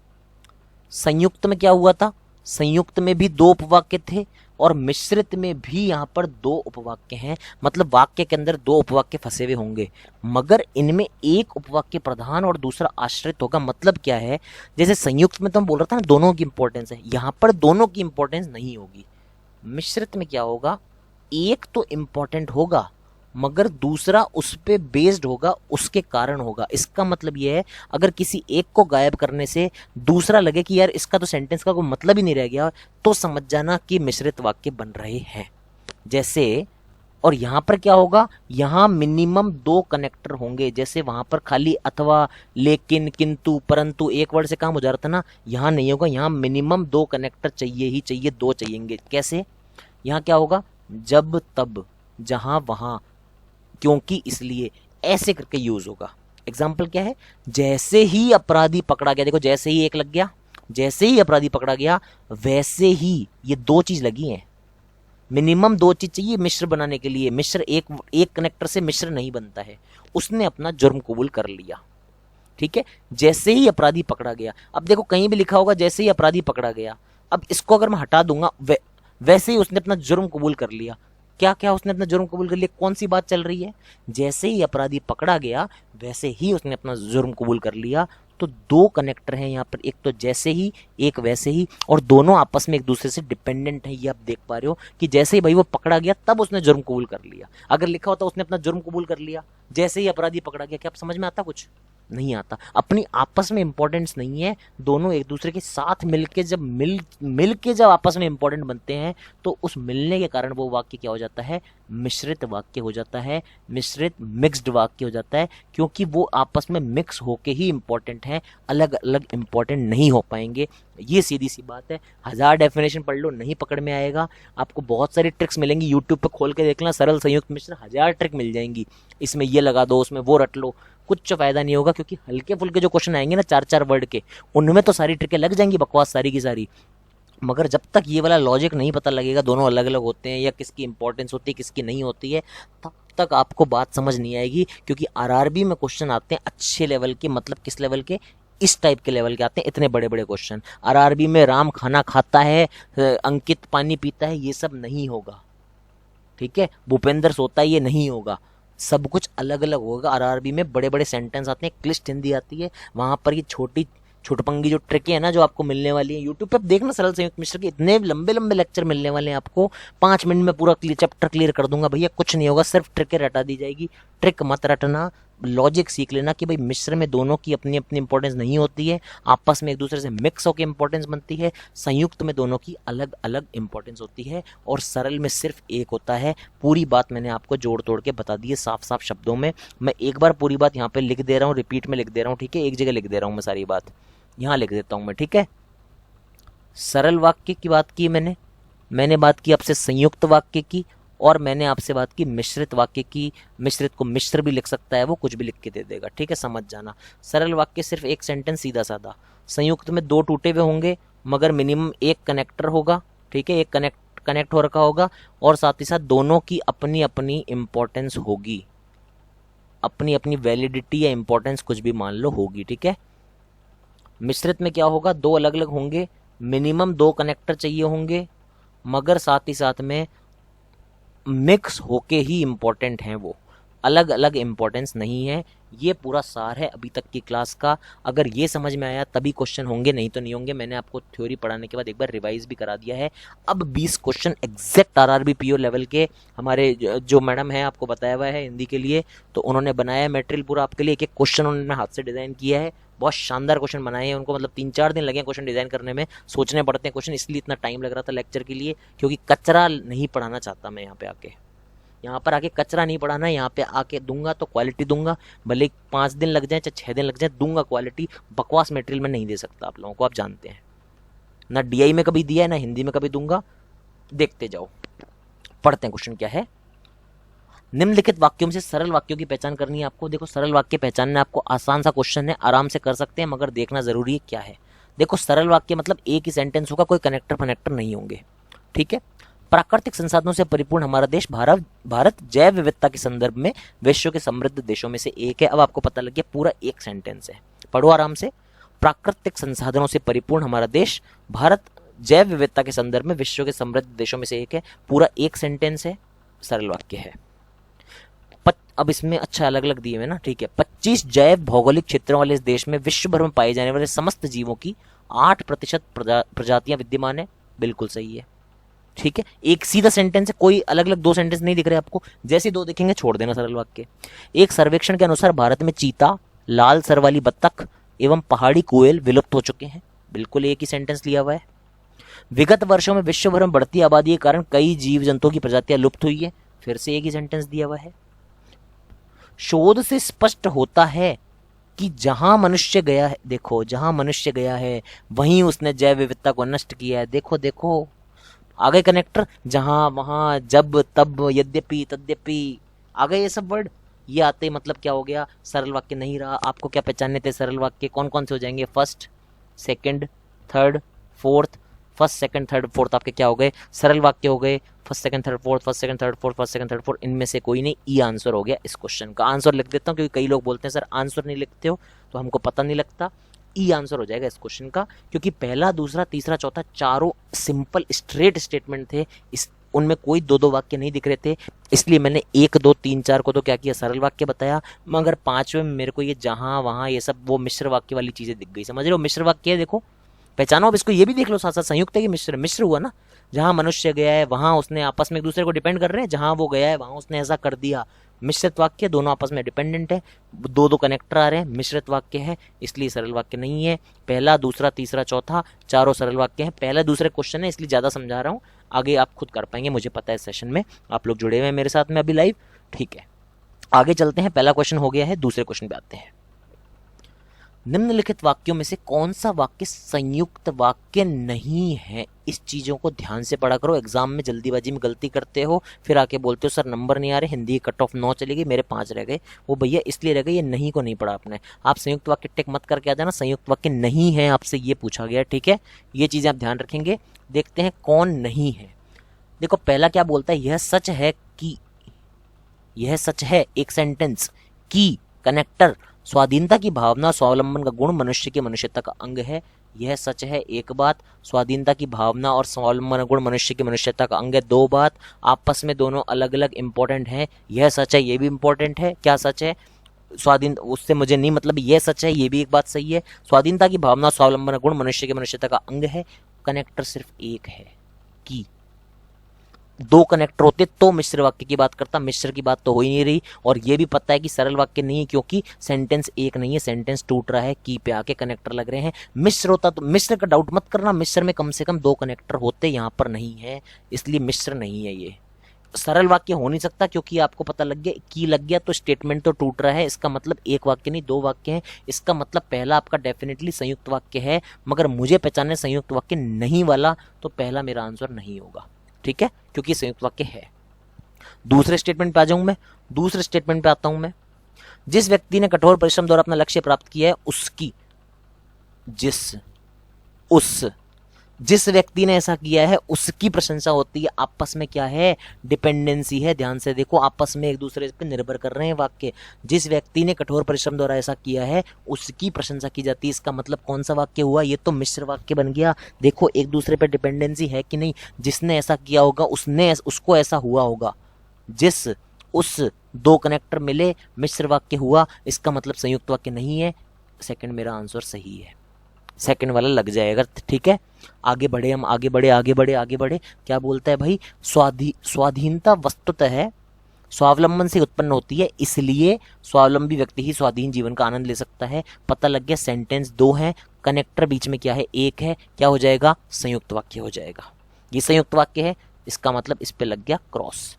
संयुक्त में क्या हुआ था, संयुक्त में भी दो उपवाक्य थे, और मिश्रित में भी यहाँ पर दो उपवाक्य हैं, मतलब वाक्य के अंदर दो उपवाक्य फंसे हुए होंगे, मगर इनमें एक उपवाक्य प्रधान और दूसरा आश्रित होगा। मतलब क्या है, जैसे संयुक्त में तो हम बोल रहा था ना दोनों की इंपॉर्टेंस है, यहाँ पर दोनों की इंपॉर्टेंस नहीं होगी। मिश्रित में क्या होगा, एक तो इंपॉर्टेंट होगा मगर दूसरा उस पे बेस्ड होगा, उसके कारण होगा। इसका मतलब यह है, अगर किसी एक को गायब करने से दूसरा लगे कि यार इसका तो सेंटेंस का कोई मतलब ही नहीं रह गया, तो समझ जाना कि मिश्रित वाक्य बन रहे हैं। जैसे, और यहां पर क्या होगा, यहां मिनिमम दो कनेक्टर होंगे। जैसे वहां पर खाली अथवा, लेकिन, किंतु, परंतु एक वर्ड से काम हो जा रहा था ना, यहां नहीं होगा, यहां मिनिमम दो कनेक्टर चाहिए ही चाहिए, दो चाहिएंगे। कैसे, यहां क्या होगा, जब, तब, जहां, वहां, क्योंकि, इसलिए, ऐसे करके यूज होगा। एग्जाम्पल क्या है, जैसे ही अपराधी पकड़ा गया, देखो जैसे ही एक लग गया, जैसे ही अपराधी पकड़ा गया वैसे ही, ये दो चीज लगी हैं। मिनिमम दो चीज चाहिए मिश्र बनाने के लिए। मिश्र एक कनेक्टर से मिश्र नहीं बनता है। उसने अपना जुर्म कबूल कर लिया, ठीक है, जैसे ही अपराधी पकड़ा गया। अब देखो कहीं भी लिखा होगा जैसे ही अपराधी पकड़ा गया, अब इसको अगर मैं हटा दूंगा, वैसे ही उसने अपना जुर्म कबूल कर लिया। क्या क्या उसने अपना जुर्म कबूल कर लिया, कौन सी बात चल रही है, जैसे ही अपराधी पकड़ा गया वैसे ही उसने अपना जुर्म कबूल कर लिया। तो दो कनेक्टर हैं यहाँ पर, एक तो जैसे ही, एक वैसे ही, और दोनों आपस में एक दूसरे से डिपेंडेंट है। ये आप देख पा रहे हो कि जैसे ही भाई वो पकड़ा गया तब उसने जुर्म कबूल कर लिया। अगर लिखा होता उसने अपना जुर्म कबूल कर लिया जैसे ही अपराधी पकड़ा गया, क्या आप समझ में आता, कुछ नहीं आता। अपनी आपस में इंपॉर्टेंस नहीं है, दोनों एक दूसरे के साथ मिलके जब मिलके जब आपस में इंपॉर्टेंट बनते हैं तो उस मिलने के कारण वो वाक्य क्या हो जाता है, मिश्रित वाक्य हो जाता है, मिश्रित मिक्स्ड वाक्य हो जाता है, क्योंकि वो आपस में मिक्स होके ही इंपॉर्टेंट हैं, अलग अलग इंपॉर्टेंट नहीं हो पाएंगे। ये सीधी सी बात है। 1000 डेफिनेशन पढ़ लो नहीं पकड़ में आएगा, आपको बहुत सारी ट्रिक्स मिलेंगी, यूट्यूब पे खोल के देखना, सरल संयुक्त मिश्र 1000 ट्रिक मिल जाएंगी, इसमें ये लगा दो उसमें वो रट लो, कुछ फायदा नहीं होगा। क्योंकि हल्के फुल्के जो क्वेश्चन आएंगे ना 4-4 वर्ड के, उनमें तो सारी ट्रिकें लग जाएंगी, बकवास सारी की सारी, मगर जब तक ये वाला लॉजिक नहीं पता लगेगा दोनों अलग अलग होते हैं या किसकी इंपॉर्टेंस होती है किसकी नहीं होती है, तब तक आपको बात समझ नहीं आएगी। क्योंकि आरआरबी में क्वेश्चन आते हैं अच्छे लेवल के, मतलब किस लेवल के, इस टाइप के लेवल के आते हैं, इतने बड़े बड़े क्वेश्चन। आरआरबी में राम खाना खाता है, अंकित पानी पीता है, ये सब नहीं होगा, ठीक है, भूपेंद्र सोता है, ये नहीं होगा, सब कुछ अलग अलग होगा। आरआरबी में बड़े बड़े सेंटेंस आते हैं, क्लिष्ट हिंदी आती है, वहां पर ये छोटी छुटपंगी जो ट्रिक है ना जो आपको मिलने वाली है यूट्यूब पे, आप देखना सरल संयुक्त मिश्र के इतने लंबे लंबे लेक्चर मिलने वाले हैं आपको, 5 मिनट में पूरा चैप्टर क्लियर कर दूंगा भैया, कुछ नहीं होगा, सिर्फ ट्रिकें रटा दी जाएगी। ट्रिक मत रटना, लॉजिक सीख लेना कि भाई मिश्र में दोनों की अपनी अपनी इंपॉर्टेंस नहीं होती है, आपस में एक दूसरे से मिक्स होकर इंपॉर्टेंस बनती है। संयुक्त में दोनों की अलग अलग इंपॉर्टेंस होती है और सरल में सिर्फ एक होता है। पूरी बात मैंने आपको जोड़ तोड़ के बता दी है साफ साफ शब्दों में। मैं एक बार पूरी बात यहाँ पे लिख दे रहा हूँ, रिपीट में लिख दे रहा हूँ, ठीक है, एक जगह लिख दे रहा हूँ मैं सारी बात, यहाँ लिख देता हूँ मैं, ठीक है। सरल वाक्य की बात की मैंने बात की आपसे संयुक्त वाक्य की, और मैंने आपसे बात की मिश्रित वाक्य की। मिश्रित को मिश्र भी लिख सकता है वो, कुछ भी लिख के दे देगा, ठीक है, समझ जाना। सरल वाक्य सिर्फ एक सेंटेंस सीधा साधा, संयुक्त में दो टूटे हुए होंगे मगर मिनिमम एक कनेक्टर होगा, ठीक है, एक कनेक्ट हो रखा होगा, और साथ ही साथ दोनों की अपनी अपनी इंपॉर्टेंस होगी, अपनी अपनी वैलिडिटी या इंपॉर्टेंस कुछ भी मान लो होगी, ठीक है। मिश्रित में क्या होगा, दो अलग अलग होंगे, मिनिमम दो कनेक्टर चाहिए होंगे, मगर साथ ही साथ में मिक्स होके ही इंपॉर्टेंट हैं, वो अलग अलग इंपॉर्टेंस नहीं है। ये पूरा सार है अभी तक की क्लास का। अगर ये समझ में आया तभी क्वेश्चन होंगे, नहीं तो नहीं होंगे। मैंने आपको थ्योरी पढ़ाने के बाद एक बार रिवाइज भी करा दिया है। अब 20 question exact RRB PO level के हमारे जो मैडम है आपको बताया हुआ है हिंदी के लिए, तो उन्होंने बनाया है मटेरियल पूरा आपके लिए। एक एक क्वेश्चन उन्होंने हाथ से डिजाइन किया है, बहुत शानदार क्वेश्चन बनाए हैं उनको, मतलब 3-4 दिन लगे क्वेश्चन डिजाइन करने में, सोचने पड़ते हैं क्वेश्चन, इसलिए इतना टाइम लग रहा था लेक्चर के लिए, क्योंकि कचरा नहीं पढ़ाना चाहता मैं यहाँ पर आके कचरा नहीं पढ़ाना है। यहाँ पे आके दूंगा तो क्वालिटी दूंगा, भले 5 दिन लग जाए चाहे 6 दिन लग जाए, दूंगा क्वालिटी। बकवास मटेरियल में नहीं दे सकता आप लोगों को, आप जानते हैं ना, डीआई में कभी दिया है ना हिंदी में कभी दूंगा। देखते जाओ, पढ़ते हैं क्वेश्चन क्या है। निम्नलिखित वाक्यों में से सरल वाक्यों की पहचान करनी है आपको। देखो सरल वाक्य पहचानना आपको आसान सा क्वेश्चन है, आराम से कर सकते हैं, मगर देखना जरूरी है क्या है। देखो सरल वाक्य मतलब एक ही सेंटेंस होगा, कोई कनेक्टर फनेक्टर नहीं होंगे, ठीक है। प्राकृतिक संसाधनों से परिपूर्ण हमारा देश भारत जैव विविधता के संदर्भ में विश्व के समृद्ध देशों में से एक है। अब आपको पता लग गया, पूरा एक सेंटेंस है, पढ़ो आराम से। प्राकृतिक संसाधनों से परिपूर्ण हमारा देश भारत जैव विविधता के संदर्भ में विश्व के समृद्ध देशों में से एक है। पूरा एक सेंटेंस है, सरल वाक्य है। अब इसमें अच्छा अलग अलग दिए हुए ना, ठीक है। 25 जैव भौगोलिक क्षेत्रों वाले इस देश में विश्व भर में पाए जाने वाले समस्त जीवों की 8% प्रजातियां विद्यमान है। बिल्कुल सही है, ठीक है। एक सीधा सेंटेंस है, कोई अलग अलग दो सेंटेंस नहीं दिख रहे आपको, जैसे दो दिखेंगे छोड़ देना सरल वाक्य। एक सर्वेक्षण के अनुसार भारत में चीता, लाल सर वाली बत्तख एवं पहाड़ी कोयल विलुप्त हो चुके हैं। बिल्कुल एक ही सेंटेंस लिया हुआ है। विगत वर्षों में विश्व भर में बढ़ती आबादी के कारण कई जीव जंतुओं की प्रजातियां लुप्त हुई है। फिर से एक ही सेंटेंस दिया हुआ है। शोध से स्पष्ट होता है कि जहां मनुष्य गया है, देखो जहां मनुष्य गया है वहीं उसने जैव विविधता को नष्ट किया है। देखो देखो आगे कनेक्टर, जहां वहां जब तब यद्यपि तद्यपि आगे ये सब वर्ड ये आते ही मतलब क्या हो गया, सरल वाक्य नहीं रहा। आपको क्या पहचानने थे सरल वाक्य, कौन कौन से हो जाएंगे, first second third fourth. First second third fourth आपके क्या हो गए, सरल वाक्य हो गए। First second third fourth, first second third fourth, first second third fourth, इनमें से कोई नहीं। ई आंसर हो गया इस क्वेश्चन का। आंसर लिख देता हूँ क्योंकि कई लोग बोलते हैं सर आंसर नहीं लिखते हो तो हमको पता नहीं लगता। ई आंसर हो जाएगा इस क्वेश्चन का, क्योंकि पहला दूसरा तीसरा चौथा चारों सिंपल स्ट्रेट स्टेटमेंट थे, इस उनमें कोई दो दो वाक्य नहीं दिख रहे थे, इसलिए मैंने 1 2 3 4 को तो क्या किया, सरल वाक्य बताया। मगर पांचवें में मेरे को ये जहां वहां ये सब वो मिश्र वाक्य वाली चीजें दिख गई। समझ रहे हो, मिश्र वाक्य है, देखो पहचानो। अब इसको ये भी देख लो साथ साथ, संयुक्त है कि मिश्र, मिश्र हुआ ना। जहां मनुष्य गया है वहां उसने आपस में एक दूसरे को डिपेंड कर रहे हैं, जहां वो गया है वहां उसने ऐसा कर दिया। मिश्रित वाक्य, दोनों आपस में डिपेंडेंट है, दो दो कनेक्टर आ रहे हैं, मिश्रित वाक्य है, इसलिए सरल वाक्य नहीं है। पहला दूसरा तीसरा चौथा चारों सरल वाक्य हैं। पहला दूसरे क्वेश्चन है इसलिए ज्यादा समझा रहा हूँ, आगे आप खुद कर पाएंगे, मुझे पता है सेशन में आप लोग जुड़े हुए हैं मेरे साथ में अभी लाइव, ठीक है। आगे चलते हैं, पहला क्वेश्चन हो गया है, दूसरे क्वेश्चन पे आते हैं। निम्नलिखित वाक्यों में से कौन सा वाक्य संयुक्त वाक्य नहीं है? इस चीजों को ध्यान से पढ़ा करो, एग्जाम में जल्दीबाजी में गलती करते हो, फिर आके बोलते हो सर नंबर नहीं आ रहे, हिंदी कट ऑफ 9 चली गई, मेरे 5 रह गए। वो भैया इसलिए रह गए, ये नहीं को नहीं पढ़ा आपने। आप संयुक्त वाक्य टिक मत करके आ जाना, संयुक्त वाक्य नहीं है आपसे ये पूछा गया, ठीक है। ये चीजें आप ध्यान रखेंगे। देखते हैं कौन नहीं है। देखो पहला क्या बोलता है, यह सच है कि, यह सच है एक सेंटेंस की कनेक्टर स्वाधीनता की भावना स्वावलंबन का गुण मनुष्य की मनुष्यता का अंग है। यह सच है एक बात, स्वाधीनता की भावना और स्वावलंबन गुण मनुष्य की मनुष्यता का अंग है दो बात। आपस में दोनों अलग अलग इंपॉर्टेंट हैं। यह सच है ये भी इंपॉर्टेंट है, क्या सच है, स्वाधीन उससे मुझे नहीं मतलब, यह सच है ये भी एक बात सही है। स्वाधीनता की भावना स्वावलंबन गुण मनुष्य की मनुष्यता का अंग है। कनेक्टर सिर्फ एक है कि, दो कनेक्टर होते तो मिश्र वाक्य की बात करता, मिश्र की बात तो हो ही नहीं रही। और ये भी पता है कि सरल वाक्य नहीं है क्योंकि सेंटेंस एक नहीं है, सेंटेंस टूट रहा है, की पे आके कनेक्टर लग रहे हैं। मिश्र होता तो, मिश्र का डाउट मत करना, मिश्र में कम से कम 2 कनेक्टर होते, यहाँ पर नहीं है, इसलिए मिश्र नहीं है। ये सरल वाक्य हो नहीं सकता क्योंकि आपको पता लग गया, की लग गया तो स्टेटमेंट तो टूट रहा है। इसका मतलब एक वाक्य नहीं 2 वाक्य हैं। इसका मतलब पहला आपका डेफिनेटली संयुक्त वाक्य है, मगर मुझे पहचानने संयुक्त वाक्य नहीं वाला, तो पहला मेरा आंसर नहीं होगा, ठीक है, क्योंकि संयुक्त वाक्य है। दूसरे स्टेटमेंट पे आ जाऊं मैं, दूसरे स्टेटमेंट पे आता हूं मैं। जिस व्यक्ति ने कठोर परिश्रम द्वारा अपना लक्ष्य प्राप्त किया है उसकी, जिस व्यक्ति ने ऐसा किया है उसकी प्रशंसा होती है। आपस में क्या है, डिपेंडेंसी है। ध्यान से देखो, आपस में एक दूसरे पे निर्भर कर रहे हैं वाक्य। जिस व्यक्ति ने कठोर परिश्रम द्वारा ऐसा किया है उसकी प्रशंसा की जाती है। इसका मतलब कौन सा वाक्य हुआ, ये तो मिश्र वाक्य बन गया। देखो एक दूसरे पे डिपेंडेंसी है कि नहीं, जिसने ऐसा किया होगा उसने उसको ऐसा हुआ होगा, जिस उस 2 कनेक्टर मिले मिश्र वाक्य हुआ। इसका मतलब संयुक्त वाक्य नहीं है। सेकंड मेरा आंसर सही है, सेकंड वाला लग जाएगा, ठीक है। आगे बढ़े हम, आगे बढ़े। क्या बोलता है भाई, स्वाधीनता वस्तुतः है स्वावलंबन से उत्पन्न होती है, इसलिए स्वावलंबी व्यक्ति ही स्वाधीन जीवन का आनंद ले सकता है। पता लग गया, सेंटेंस 2 है, कनेक्टर बीच में क्या है, एक है, क्या हो जाएगा, संयुक्त वाक्य हो जाएगा। ये संयुक्त वाक्य है, इसका मतलब इस पे लग गया क्रॉस।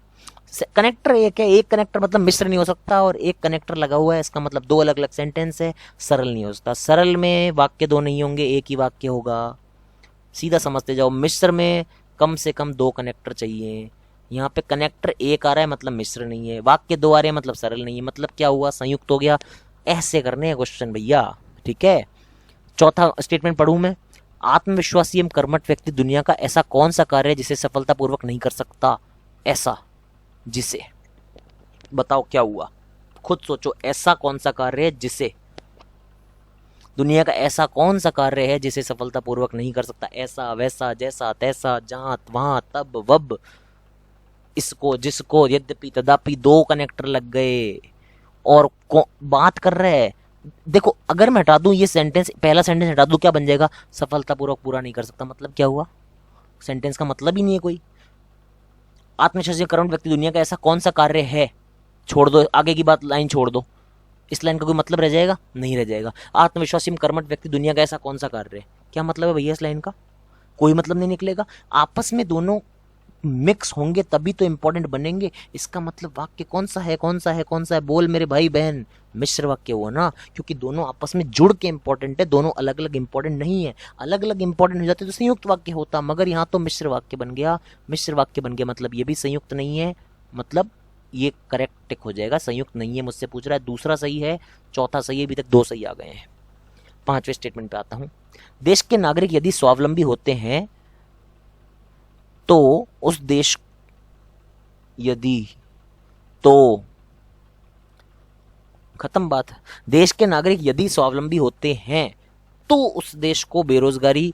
कनेक्टर एक है, एक कनेक्टर मतलब मिश्र नहीं हो सकता, और एक कनेक्टर लगा हुआ है, इसका मतलब 2 अलग अलग सेंटेंस है, सरल नहीं हो सकता। सरल में वाक्य 2 नहीं होंगे, एक ही वाक्य होगा, सीधा समझते जाओ। मिश्र में कम से कम 2 कनेक्टर चाहिए, यहाँ पे कनेक्टर एक आ रहा है मतलब मिश्र नहीं है, वाक्य 2 आ रहे हैं मतलब सरल नहीं है, मतलब क्या हुआ, संयुक्त हो गया। ऐसे करने हैं क्वेश्चन भैया, ठीक है। चौथा स्टेटमेंट पढ़ूं मैं। आत्मविश्वासी एवं कर्मठ व्यक्ति दुनिया का ऐसा कौन सा कार्य है जिसे सफलतापूर्वक नहीं कर सकता, ऐसा जिसे, बताओ क्या हुआ, खुद सोचो, ऐसा कौन सा कार्य है जिसे। दुनिया का ऐसा कौन सा कार्य है जिसे सफलतापूर्वक नहीं कर सकता, ऐसा वैसा जैसा तैसा जहां वहां तब वब, इसको जिसको यद्यपि तदापि, दो कनेक्टर लग गए और बात कर रहे हैं। देखो अगर मैं हटा दूं ये सेंटेंस, पहला सेंटेंस हटा दूं, क्या बन जाएगा, सफलतापूर्वक पूरा नहीं कर सकता। मतलब क्या हुआ, सेंटेंस का मतलब ही नहीं है कोई। आत्मविश्वासी कर्मठ व्यक्ति दुनिया का ऐसा कौन सा कार्य है, छोड़ दो आगे की बात, लाइन छोड़ दो, इस लाइन का कोई मतलब रह जाएगा, नहीं रह जाएगा। आत्मविश्वासी कर्मठ व्यक्ति दुनिया का ऐसा कौन सा कार्य है, क्या मतलब है भैया इस लाइन का, कोई मतलब नहीं निकलेगा। आपस में दोनों मिक्स होंगे तभी तो इंपॉर्टेंट बनेंगे। इसका मतलब वाक्य कौन सा है, कौन सा है, कौन सा है, बोल मेरे भाई बहन, मिश्र वाक्य हुआ ना, क्योंकि दोनों आपस में जुड़ के इंपॉर्टेंट है, दोनों अलग अलग इंपॉर्टेंट नहीं है। अलग अलग इंपॉर्टेंट हो जाते तो संयुक्त वाक्य होता, मगर यहाँ तो मिश्र वाक्य बन गया। मिश्र वाक्य बन गया मतलब ये भी संयुक्त नहीं है, मतलब ये करेक्ट टिक हो जाएगा, संयुक्त नहीं है। मुझसे पूछ रहा है दूसरा सही है, चौथा सही है, अभी तक दो सही आ गए हैं। पांचवें स्टेटमेंट पे आता हूं। देश के नागरिक यदि स्वावलंबी होते हैं तो उस देश, यदि तो खत्म बात। देश के नागरिक यदि स्वावलंबी होते हैं तो उस देश को बेरोजगारी,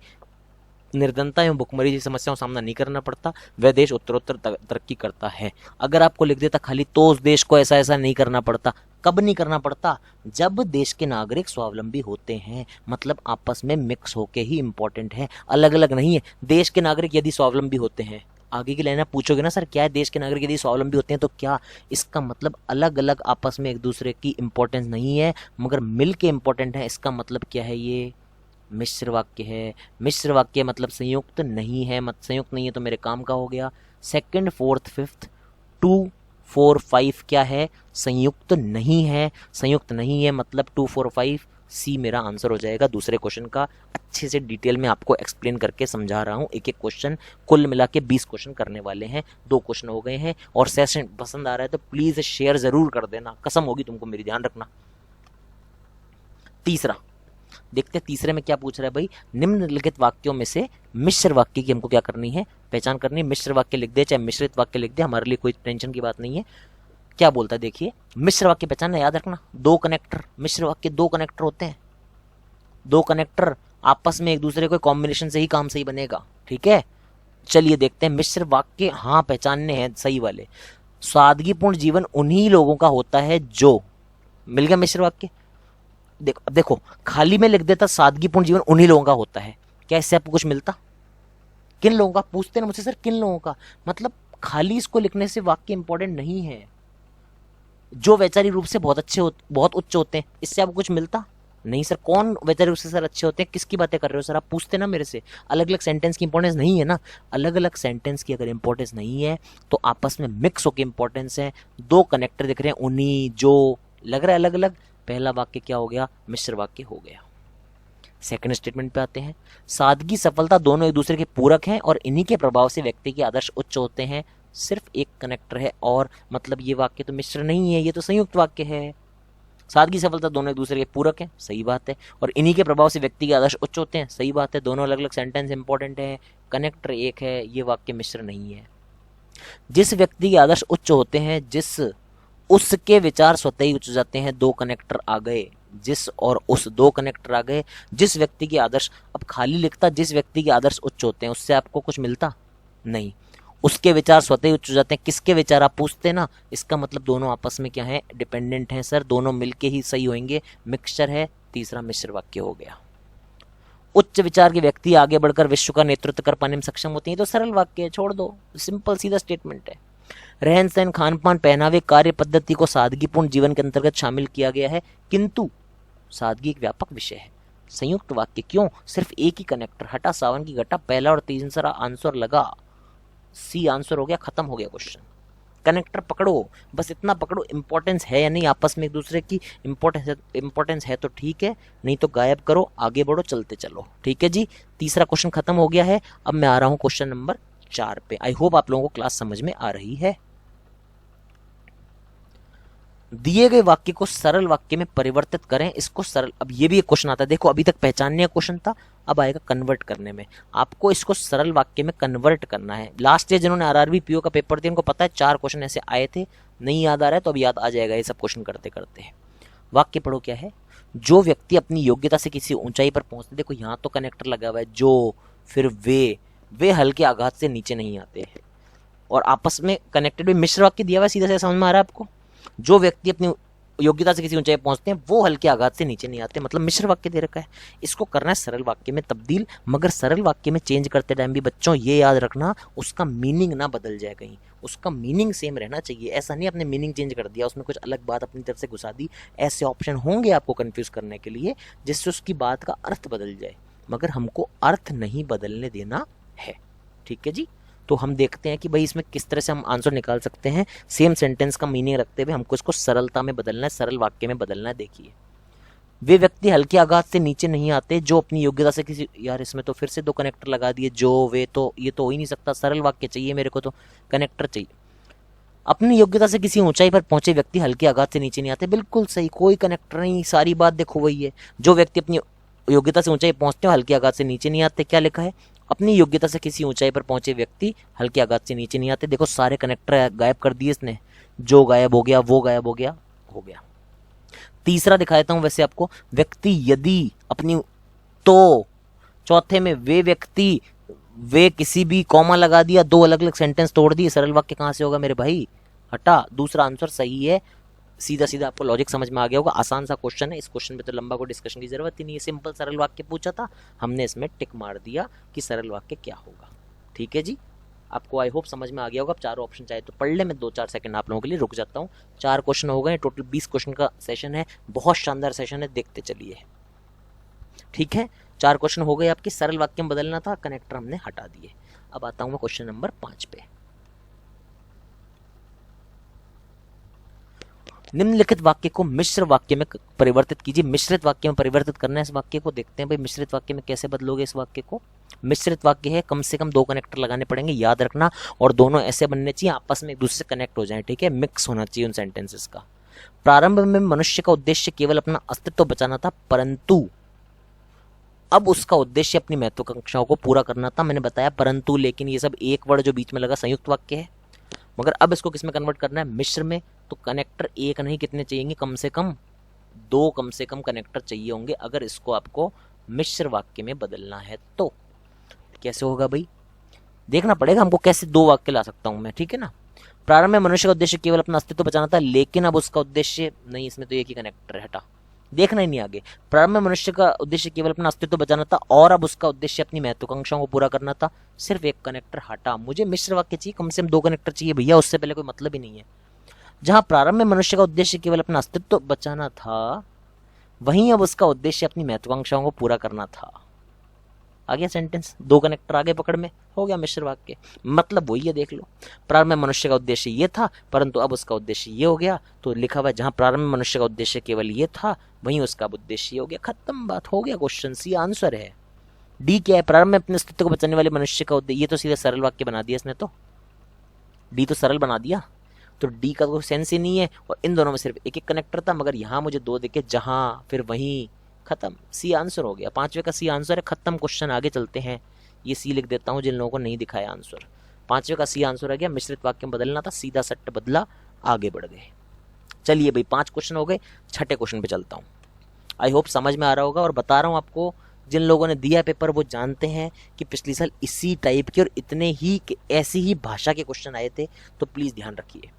निर्धनता एवं भुखमरी जैसी समस्याओं का सामना नहीं करना पड़ता, वह देश उत्तरोत्तर तरक्की करता है। अगर आपको लिख देता खाली तो उस देश को ऐसा ऐसा नहीं करना पड़ता, कब नहीं करना पड़ता, जब देश के नागरिक स्वावलंबी होते हैं, मतलब आपस में मिक्स होके ही इंपॉर्टेंट है, अलग अलग नहीं है। देश के नागरिक यदि स्वावलंबी होते हैं, आगे की लाइन आप पूछोगे ना सर क्या है, देश के नागरिक यदि स्वावलंबी होते हैं तो क्या, इसका मतलब अलग अलग आपस में एक दूसरे की इंपॉर्टेंस नहीं है मगर मिल के इंपॉर्टेंट है। इसका मतलब क्या है, ये मिश्र वाक्य है। मिश्र वाक्य मतलब संयुक्त नहीं है, मत संयुक्त नहीं है तो मेरे काम का हो गया। सेकंड फोर्थ फिफ्थ 2 4 5 क्या है, संयुक्त नहीं है। संयुक्त नहीं है मतलब 2 4 5 सी मेरा आंसर हो जाएगा दूसरे क्वेश्चन का। अच्छे से डिटेल में आपको एक्सप्लेन करके समझा रहा हूँ, एक एक क्वेश्चन, कुल मिला के 20 क्वेश्चन करने वाले हैं। 2 क्वेश्चन हो गए हैं और सेशन पसंद आ रहा है तो प्लीज शेयर जरूर कर देना, कसम होगी तुमको मेरी, ध्यान रखना। तीसरा देखते हैं, तीसरे में क्या पूछ रहा है भाई, निम्नलिखित वाक्यों में से मिश्र वाक्य की हमको क्या करनी है, पहचान करनी है। मिश्र वाक्य लिख दे चाहे मिश्रित वाक्य लिख दे, हमारे लिए कोई टेंशन की बात नहीं है। क्या बोलता है देखिए, मिश्र वाक्य पहचानना, याद रखना, 2 कनेक्टर, मिश्र वाक्य 2 कनेक्टर होते हैं। 2 कनेक्टर आपस में एक दूसरे को कॉम्बिनेशन से ही काम सही बनेगा, ठीक है। चलिए देखते हैं मिश्र वाक्य, हाँ पहचानने हैं सही वाले। सादगीपूर्ण जीवन उन्हीं लोगों का होता है जो, मिल गया मिश्र वाक्य। देखो अब देखो, खाली में लिख देता सादगीपूर्ण जीवन उन्हीं लोगों का होता है, क्या इससे आपको कुछ मिलता, किन लोगों का, पूछते ना मुझसे सर किन लोगों का, मतलब खाली इसको लिखने से वाक्य इंपॉर्टेंट नहीं है। जो वैचारिक रूप से बहुत अच्छे बहुत उच्च होते हैं, इससे आपको कुछ मिलता नहीं। सर कौन वैचारिक रूप से सर अच्छे होते हैं, किसकी बातें कर रहे हो सर आप, पूछते ना मेरे से। अलग अलग सेंटेंस की इंपॉर्टेंस नहीं है ना, अलग अलग सेंटेंस की अगर इंपॉर्टेंस नहीं है तो आपस में मिक्स होकर इंपॉर्टेंस है। 2 कनेक्टर दिख रहे हैं, उन्हीं, जो, लग रहा है अलग अलग, पहला वाक्य क्या हो गया, मिश्र वाक्य हो गया। सेकंड स्टेटमेंट पे आते हैं। सादगी सफलता दोनों एक दूसरे के पूरक हैं और इन्हीं के प्रभाव से व्यक्ति के आदर्श उच्च होते हैं। सिर्फ एक कनेक्टर है और मतलब ये वाक्य तो मिश्र नहीं है, ये तो संयुक्त वाक्य है। सादगी सफलता दोनों एक दूसरे के पूरक हैं, सही बात है, और इन्हीं के प्रभाव से व्यक्ति के आदर्श उच्च होते हैं, सही बात है। दोनों अलग अलग सेंटेंस इंपॉर्टेंट है, कनेक्टर एक है, ये वाक्य मिश्र नहीं है। जिस व्यक्ति के आदर्श उच्च होते हैं, जिस, उसके विचार स्वतः ही उच्च जाते हैं। 2 कनेक्टर आ गए, जिस और उस, 2 कनेक्टर आ गए। जिस व्यक्ति के आदर्श, अब खाली लिखता जिस व्यक्ति के आदर्श उच्च होते हैं, उससे आपको कुछ मिलता नहीं। उसके विचार स्वतः ही उच्च जाते हैं, किसके विचार आप पूछते ना, इसका मतलब दोनों आपस में क्या है, डिपेंडेंट हैं सर, दोनों मिलके ही सही होंगे, मिक्सचर है। तीसरा मिश्र वाक्य हो गया। उच्च विचार के व्यक्ति आगे बढ़कर विश्व का नेतृत्व कर पाने में सक्षम होते हैं, तो सरल वाक्य है, छोड़ दो, सिंपल सीधा स्टेटमेंट है। रहन सहन, खान पान, पहनावे, कार्य पद्धति को सादगीपूर्ण जीवन के अंतर्गत शामिल किया गया है, किंतु सादगी एक व्यापक विषय है। संयुक्त वाक्य क्यों, सिर्फ एक ही कनेक्टर, हटा सावन की घटा, पहला और तीसरा आंसर लगा, सी आंसर हो गया, खत्म हो गया क्वेश्चन। कनेक्टर पकड़ो, बस इतना पकड़ो, इंपॉर्टेंस है या नहीं आपस में एक दूसरे की, इंपॉर्टेंस है तो ठीक है, नहीं तो गायब करो, आगे बढ़ो, चलते चलो, ठीक है जी। तीसरा क्वेश्चन खत्म हो गया है। अब मैं आ रहा हूं क्वेश्चन नंबर 4 पे। आई होप आप लोगों को क्लास समझ में आ रही है। दिए गए वाक्य को सरल वाक्य में परिवर्तित करें, इसको सरल, अब ये भी एक क्वेश्चन आता है, देखो अभी तक पहचानने का क्वेश्चन था, अब आएगा कन्वर्ट करने में। आपको इसको सरल वाक्य में कन्वर्ट करना है। लास्ट ईयर जिन्होंने आरआरबी पीओ का पेपर दिया उनको पता है 4 क्वेश्चन ऐसे आए थे, नहीं याद आ रहा है तो अब याद आ जाएगा ये सब क्वेश्चन करते करते। वाक्य पढ़ो क्या है, जो व्यक्ति अपनी योग्यता से किसी ऊंचाई पर पहुंचते, देखो यहाँ तो कनेक्टर लगा हुआ है, जो, फिर वे हल्के आघात से नीचे नहीं आते, और आपस में कनेक्टेड भी मिश्र वाक्य दिया हुआ है, सीधा से समझ में आ रहा है आपको। जो व्यक्ति अपनी योग्यता से किसी ऊंचाई पहुंचते हैं वो हल्के आघात से नीचे नहीं आते, मतलब मिश्र वाक्य दे रखा है। इसको करना है सरल वाक्य में तब्दील, मगर सरल वाक्य में चेंज करते टाइम भी बच्चों ये याद रखना उसका मीनिंग ना बदल जाए कहीं, उसका मीनिंग सेम रहना चाहिए। ऐसा नहीं आपने मीनिंग चेंज कर दिया, उसमें कुछ अलग बात अपनी तरफ से घुसा दी। ऐसे ऑप्शन होंगे आपको कंफ्यूज करने के लिए जिससे उसकी बात का अर्थ बदल जाए, मगर हमको अर्थ नहीं बदलने देना है। ठीक है जी, तो हम देखते हैं कि भाई इसमें किस तरह से हम आंसर निकाल सकते हैं। सेम सेंटेंस का मीनिंग रखते हुए हमको इसको सरलता में बदलना है, सरल वाक्य में बदलना है। देखिए, वे व्यक्ति हल्के आघात से नीचे नहीं आते जो अपनी योग्यता से किसी, यार इसमें तो फिर से दो कनेक्टर लगा दिए, जो, वे, तो ये तो हो ही नहीं सकता, सरल वाक्य चाहिए मेरे को, तो कनेक्टर चाहिए। अपनी योग्यता से किसी ऊंचाई पर पहुंचे व्यक्ति हल्के आघात से नीचे नहीं आते, बिल्कुल सही, कोई कनेक्टर नहीं, सारी बात देखो वही है। जो व्यक्ति अपनी योग्यता से ऊंचाई पहुंचते हो हल्के आघात से नीचे नहीं आते, क्या लिखा है, अपनी योग्यता से किसी ऊंचाई पर पहुंचे व्यक्ति हल्के आघात से नीचे नहीं आते। देखो सारे कनेक्टर गायब कर दिए इसने, जो गायब हो गया, वो गायब हो गया, हो गया। तीसरा दिखा देता हूं वैसे आपको, व्यक्ति यदि अपनी, तो चौथे में वे व्यक्ति, वे किसी भी, कॉमा लगा दिया, दो अलग अलग सेंटेंस तोड़ दिए, सरल वाक्य कहां से होगा मेरे भाई, हटा। दूसरा आंसर सही है, सीधा सीधा आपको लॉजिक समझ में आ गया होगा। आसान सा क्वेश्चन है, इस क्वेश्चन पे तो लंबा कोई डिस्कशन की जरूरत ही नहीं है, सिंपल सरल वाक्य पूछा था, हमने इसमें टिक मार दिया कि सरल वाक्य क्या होगा। ठीक है जी, आपको आई होप समझ में आ गया होगा। अब चारों ऑप्शन चाहे तो पढ़ ले, मैं 2-4 सेकंड आप लोगों के लिए रुक जाता हूँ। 4 क्वेश्चन हो गए, टोटल 20 क्वेश्चन का सेशन है, बहुत शानदार सेशन है, देखते चलिए। ठीक है, 4 क्वेश्चन हो गए आपके, सरल वाक्य में बदलना था, कनेक्टर हमने हटा दिए। अब आता हूं मैं क्वेश्चन नंबर 5 पे। निम्नलिखित वाक्य को मिश्र वाक्य में परिवर्तित कीजिए। मिश्रित वाक्य में परिवर्तित करना है इस वाक्य को, देखते हैं भाई मिश्रित वाक्य में कैसे बदलोगे इस वाक्य को। मिश्रित वाक्य है, कम से कम 2 कनेक्टर लगाने पड़ेंगे, याद रखना, और दोनों ऐसे बनने चाहिए आपस में एक दूसरे से कनेक्ट हो जाए। ठीक है, मिक्स होना चाहिए उन सेंटेंसेस का। प्रारंभ में मनुष्य का उद्देश्य केवल अपना अस्तित्व बचाना था, परंतु अब उसका उद्देश्य अपनी महत्वाकांक्षाओं को पूरा करना था। मैंने बताया परंतु, लेकिन ये सब एक वर्ड जो बीच में लगा संयुक्त वाक्य है, मगर अब इसको किस में कन्वर्ट करना है, मिश्र में। तो कनेक्टर एक नहीं, कितने चाहिए, कम से कम 2, कम से कम कनेक्टर चाहिए होंगे अगर इसको आपको मिश्र वाक्य में बदलना है। तो कैसे होगा भाई, देखना पड़ेगा हमको कैसे 2 वाक्य ला सकता हूं मैं। ठीक है ना, प्रारंभ में मनुष्य का उद्देश्य केवल अपना अस्तित्व बचाना था, लेकिन अब उसका उद्देश्य नहीं, इसमें तो एक ही कनेक्टर है, हटा, देखना ही नहीं आगे। प्रारंभ में मनुष्य का उद्देश्य केवल अपना अस्तित्व बचाना था और अब उसका उद्देश्य अपनी महत्वाकांक्षाओं को पूरा करना था, सिर्फ एक कनेक्टर हटा। मुझे मिश्र वाक्य चाहिए, कम से कम 2 कनेक्टर चाहिए भैया, उससे पहले कोई मतलब ही नहीं है। जहां प्रारंभ में मनुष्य का उद्देश्य केवल अपना अस्तित्व बचाना था, वहीं अब उसका उद्देश्य अपनी महत्वाकांक्षाओं को पूरा करना था। आ गया सेंटेंस, 2 कनेक्टर आगे पकड़ में, हो गया मिश्र वाक्य। मतलब वही है, देख लो, प्रारंभ में मनुष्य का उद्देश्य ये था, परंतु अब उसका उद्देश्य ये हो गया। तो लिखा हुआ है जहां प्रारंभ में मनुष्य का उद्देश्य केवल ये था, वहीं उसका उद्देश्य ये हो गया, खत्म बात, हो गया क्वेश्चन। सी आंसर है। डी क्या है, प्रारंभ में अपने अस्तित्व को बचाने वाले मनुष्य का उद्देश्य, ये तो सीधा सरल वाक्य बना दिया इसने, तो डी तो सरल बना दिया, तो डी का कोई सेंस ही नहीं है। और इन दोनों में सिर्फ एक एक कनेक्टर था, मगर यहां मुझे 2 दिखे, जहां फिर वहीं, खत्म। सी आंसर हो गया, 5वें का सी आंसर है, खत्म क्वेश्चन। आगे चलते हैं, ये सी लिख देता हूं जिन लोगों को नहीं दिखाया आंसर। 5वें का सी आंसर आ गया, मिश्रित वाक्य में बदलना था, सीधा सट्ट बदला, आगे बढ़ गए। चलिए भाई, 5 क्वेश्चन हो गए, 6ठे क्वेश्चन पे चलता हूं। आई होप समझ में आ रहा होगा, और बता रहा हूं आपको, जिन लोगों ने दिया पेपर वो जानते हैं कि पिछले साल इसी टाइप के और इतने ही ऐसी ही भाषा के क्वेश्चन आए थे, तो प्लीज ध्यान रखिए।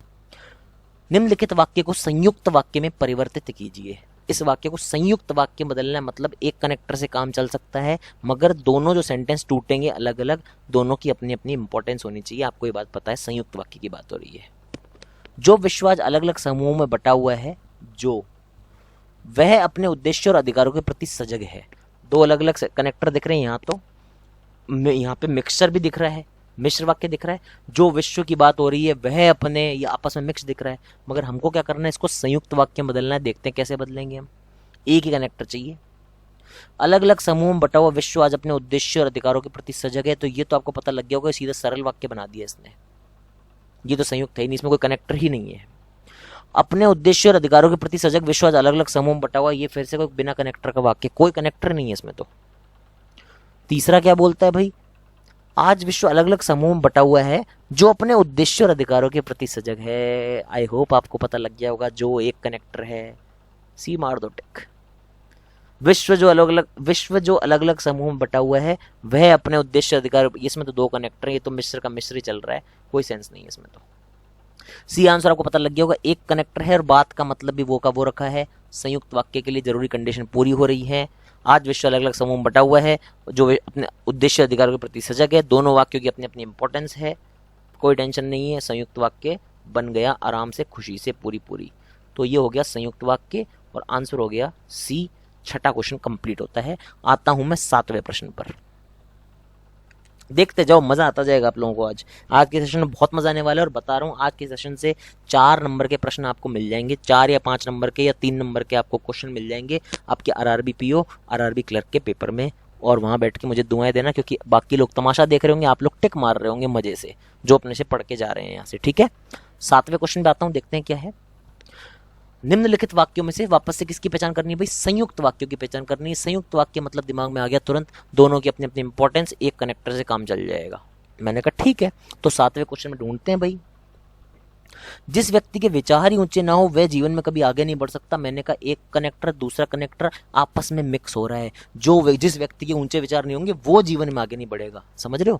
निम्नलिखित वाक्य को संयुक्त वाक्य में परिवर्तित कीजिए। इस वाक्य को संयुक्त वाक्य बदलना मतलब एक कनेक्टर से काम चल सकता है, मगर दोनों जो सेंटेंस टूटेंगे अलग अलग, दोनों की अपनी अपनी इंपॉर्टेंस होनी चाहिए। आपको ये बात पता है, संयुक्त वाक्य की बात हो रही है। जो विश्व आज अलग अलग समूहों में बटा हुआ है, जो, वह अपने उद्देश्य और अधिकारों के प्रति सजग है। 2 अलग अलग कनेक्टर दिख रहे हैं यहाँ, तो यहाँ पे मिक्सचर भी दिख रहा है, मिश्र वाक्य दिख रहा है। जो विश्व की बात हो रही है वह अपने, या आपस में मिक्स दिख रहा है, मगर हमको क्या करना है, इसको संयुक्त वाक्य में बदलना है। देखते हैं कैसे बदलेंगे हम। एक ही कनेक्टर चाहिए। अलग अलग समूह में बटा हुआ विश्व आज अपने उद्देश्य और अधिकारों के प्रति सजग है, तो ये तो आपको पता लग गया होगा, सीधा सरल वाक्य बना दिया इसने। ये तो संयुक्त है ही नहीं, इसमें कोई कनेक्टर ही नहीं है। अपने उद्देश्य और अधिकारों के प्रति सजग विश्व आज अलग अलग समूह में बटा हुआ, ये फिर से कोई बिना कनेक्टर का वाक्य, कोई कनेक्टर नहीं है इसमें। तो तीसरा क्या बोलता है भाई, आज विश्व अलग अलग समूह में बटा हुआ है जो अपने उद्देश्य और अधिकारों के प्रति सजग है। आई होप आपको पता लग गया होगा, जो एक कनेक्टर है, सी मार दो टिक। विश्व जो अलग अलग समूह में बटा हुआ है वह अपने उद्देश्य अधिकार, इसमें तो दो कनेक्टर है, ये तो मिश्र का मिश्र ही चल रहा है, कोई सेंस नहीं है इसमें तो। सी आंसर आपको पता लग गया होगा, एक कनेक्टर है और बात का मतलब भी वो का वो रखा है, संयुक्त वाक्य के लिए जरूरी कंडीशन पूरी हो रही है। आज विश्व अलग अलग समूह में बटा हुआ है जो अपने उद्देश्य अधिकार के प्रति सजग है, दोनों वाक्यों की अपनी अपनी इंपॉर्टेंस है, कोई टेंशन नहीं है, संयुक्त वाक्य बन गया आराम से खुशी से पूरी पूरी। तो ये हो गया संयुक्त वाक्य और आंसर हो गया सी। छठा क्वेश्चन कंप्लीट होता है। आता हूं मैं सातवें प्रश्न पर, देखते जाओ, मजा आता जाएगा आप लोगों को। आज के सेशन में बहुत मजा आने वाला है और बता रहा हूँ आज के सेशन से 4 नंबर के प्रश्न आपको मिल जाएंगे, 4 या 5 नंबर के या 3 नंबर के आपको क्वेश्चन मिल जाएंगे आपके आरआरबी पीओ आरआरबी क्लर्क के पेपर में। और वहां बैठ के मुझे दुआएं देना, क्योंकि बाकी लोग तमाशा देख रहे होंगे, आप लोग टिक मार रहे होंगे मजे से जो अपने से पढ़ के जा रहे हैं यहाँ से, ठीक है। 7वें क्वेश्चन पे आता हूँ, देखते हैं क्या है। निम्नलिखित वाक्यों में से वापस से किसकी पहचान करनी है भाई, संयुक्त वाक्यों की पहचान करनी है। संयुक्त वाक्य मतलब दिमाग में आ गया तुरंत, दोनों की अपनी अपनी इंपॉर्टेंस, एक कनेक्टर से काम चल जाएगा। मैंने कहा ठीक है, तो 7वें क्वेश्चन में ढूंढते हैं भाई। जिस व्यक्ति के विचार ही ऊंचे ना हो वह जीवन में कभी आगे नहीं बढ़ सकता। मैंने कहा एक कनेक्टर दूसरा कनेक्टर आपस में मिक्स हो रहा है, जिस व्यक्ति के ऊंचे विचार नहीं होंगे वो जीवन में आगे नहीं बढ़ेगा, समझ रहे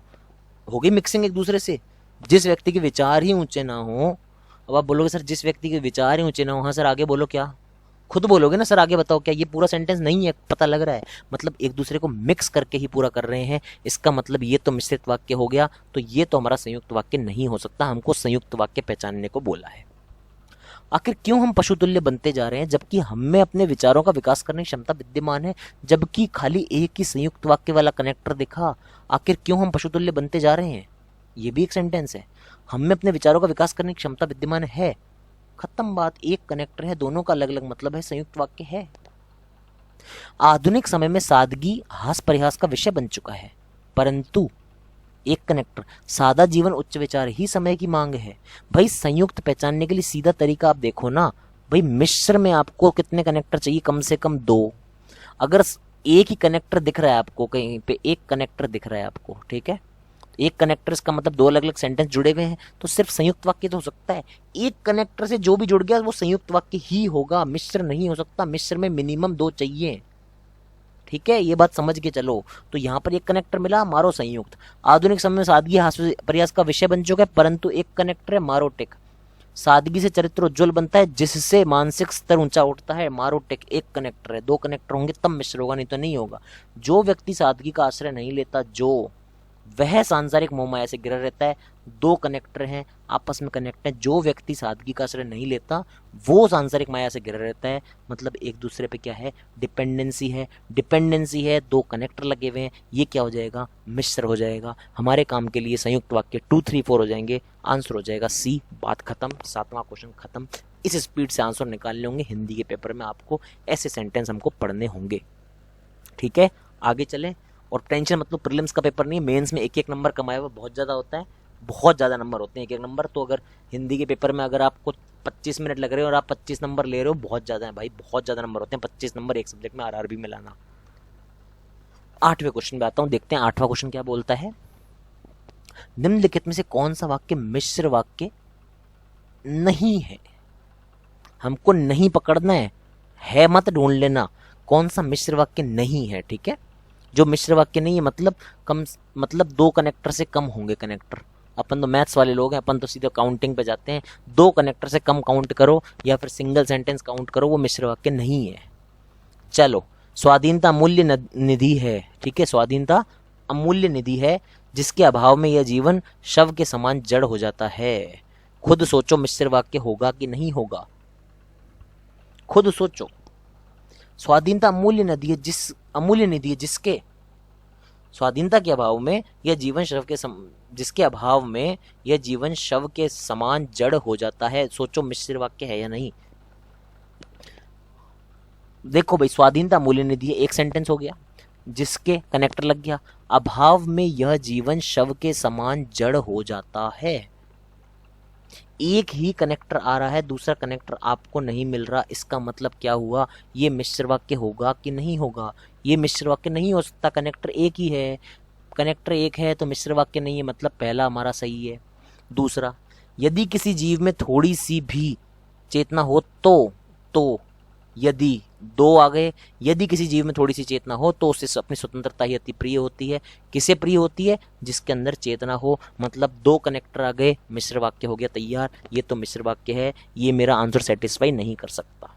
हो गई मिक्सिंग एक दूसरे से। जिस व्यक्ति के विचार ही ऊंचे ना हो, अब आप बोलोगे सर जिस व्यक्ति के विचार ही ऊंचे ना हो, हाँ सर आगे बोलो, क्या खुद बोलोगे ना सर, आगे बताओ क्या, ये पूरा सेंटेंस नहीं है, पता लग रहा है, मतलब एक दूसरे को मिक्स करके ही पूरा कर रहे हैं, इसका मतलब ये तो मिश्रित वाक्य हो गया, तो ये तो हमारा संयुक्त वाक्य नहीं हो सकता, हमको संयुक्त वाक्य पहचानने को बोला है। आखिर क्यों हम पशुतुल्य बनते जा रहे हैं जबकि हम में अपने विचारों का विकास करने की क्षमता विद्यमान है, जबकि खाली एक ही संयुक्त वाक्य वाला कनेक्टर दिखा। आखिर क्यों हम पशुतुल्य बनते जा रहे हैं, ये भी एक सेंटेंस है। हम में अपने विचारों का विकास करने की क्षमता विद्यमान है, खत्म बात, एक कनेक्टर है, दोनों का अलग अलग मतलब है, संयुक्त वाक्य है। आधुनिक समय में सादगी हास परिहास का विषय बन चुका है, परंतु एक कनेक्टर, सादा जीवन उच्च विचार ही समय की मांग है। भाई संयुक्त पहचानने के लिए सीधा तरीका आप देखो ना भाई, मिश्र में आपको कितने कनेक्टर चाहिए, कम से कम 2। अगर एक ही कनेक्टर दिख रहा है आपको, कहीं पे एक कनेक्टर दिख रहा है आपको, ठीक है, एक कनेक्टर का मतलब 2 अलग अलग सेंटेंस जुड़े हुए हैं, तो सिर्फ संयुक्त वाक्य तो हो सकता है। एक कनेक्टर से जो भी जुड़ गया वो संयुक्त वाक्य ही होगा, मिश्र नहीं हो सकता, मिश्र में मिनिमम 2 चाहिए, ठीक है, ये बात समझ के चलो। तो यहाँ पर एक कनेक्टर मिला, मारो संयुक्त। आधुनिक समय में सादगी हास्य प्रयास का विषय बन चुका है, परंतु एक कनेक्टर है, मारो टिक। सादगी से चरित्र उज्ज्वल बनता है, जिससे मानसिक स्तर ऊंचा उठता है, मारो टिक। एक कनेक्टर है, 2 कनेक्टर होंगे तब मिश्र होगा, नहीं तो नहीं होगा। जो व्यक्ति सादगी का आश्रय नहीं लेता, जो वह सांसारिक मोहमाया से गिरा रहता है। 2 कनेक्टर हैं, आपस में कनेक्ट है, जो व्यक्ति सादगी का आश्रय नहीं लेता वो सांसारिक माया से गिरा रहता है, मतलब एक दूसरे पे क्या है, डिपेंडेंसी है। डिपेंडेंसी है, 2 कनेक्टर लगे हुए हैं, ये क्या हो जाएगा, मिश्र हो जाएगा। हमारे काम के लिए संयुक्त वाक्य 2, 3, 4 हो जाएंगे, आंसर हो जाएगा सी। बात खत्म, 7वां क्वेश्चन खत्म। इस स्पीड से आंसर निकालने होंगे हिंदी के पेपर में, आपको ऐसे सेंटेंस हमको पढ़ने होंगे, ठीक है। आगे चलें, और टेंशन मतलब प्रीलिम्स का पेपर नहीं, मेंस में 1-1 नंबर कमाया हुआ बहुत ज़्यादा होता है, बहुत ज़्यादा नंबर होते हैं 1-1 नंबर। तो अगर हिंदी के पेपर में अगर आपको 25 मिनट लग रहे हो और आप 25 नंबर ले रहे हो, बहुत ज़्यादा है भाई, बहुत ज़्यादा नंबर होते हैं, 25 नंबर एक सब्जेक्ट में आरआरबी में लाना। 8वें क्वेश्चन पे आता हूँ, देखते हैं 8वां क्वेश्चन क्या बोलता है। निम्नलिखित में से कौन सा वाक्य मिश्र वाक्य नहीं है, हमको नहीं पकड़ना है मत ढूंढ लेना, कौन सा मिश्र वाक्य नहीं है, ठीक है। जो मिश्र वाक्य नहीं है मतलब 2 कनेक्टर से कम होंगे कनेक्टर। अपन तो मैथ्स वाले लोग हैं, अपन तो सीधे काउंटिंग पे जाते हैं, 2 कनेक्टर से कम काउंट करो या फिर सिंगल सेंटेंस काउंट करो, वो मिश्र वाक्य नहीं है। चलो, स्वाधीनता अमूल्य निधि है, ठीक है, स्वाधीनता अमूल्य निधि है, जिसके अभाव में यह जीवन शव के समान जड़ हो जाता है। खुद सोचो मिश्र वाक्य होगा कि नहीं होगा, खुद सोचो। स्वाधीनता अमूल्य निधि है, जिसके स्वाधीनता के अभाव में यह जीवन जिसके अभाव में यह जीवन शव के समान जड़ हो जाता है। सोचो मिश्र वाक्य है या नहीं। देखो भाई, स्वाधीनता अमूल्य निधि है, एक सेंटेंस हो गया, जिसके कनेक्टर लग गया, अभाव में यह जीवन शव के समान जड़ हो जाता है। एक ही कनेक्टर आ रहा है, दूसरा कनेक्टर आपको नहीं मिल रहा, इसका मतलब क्या हुआ, ये मिश्र वाक्य होगा कि नहीं होगा, ये मिश्र वाक्य नहीं हो सकता, कनेक्टर एक ही है, कनेक्टर एक है तो मिश्र वाक्य नहीं है, मतलब पहला हमारा सही है। दूसरा, यदि किसी जीव में थोड़ी सी भी चेतना हो तो यदि दो आ गए। यदि किसी जीव में थोड़ी सी चेतना हो तो उससे अपनी स्वतंत्रता ही अति प्रिय होती है। किसे प्रिय होती है? जिसके अंदर चेतना हो। मतलब दो कनेक्टर आ गए, मिश्र वाक्य हो गया तैयार। ये तो मिश्र वाक्य है, ये मेरा आंसर सेटिस्फाई नहीं कर सकता।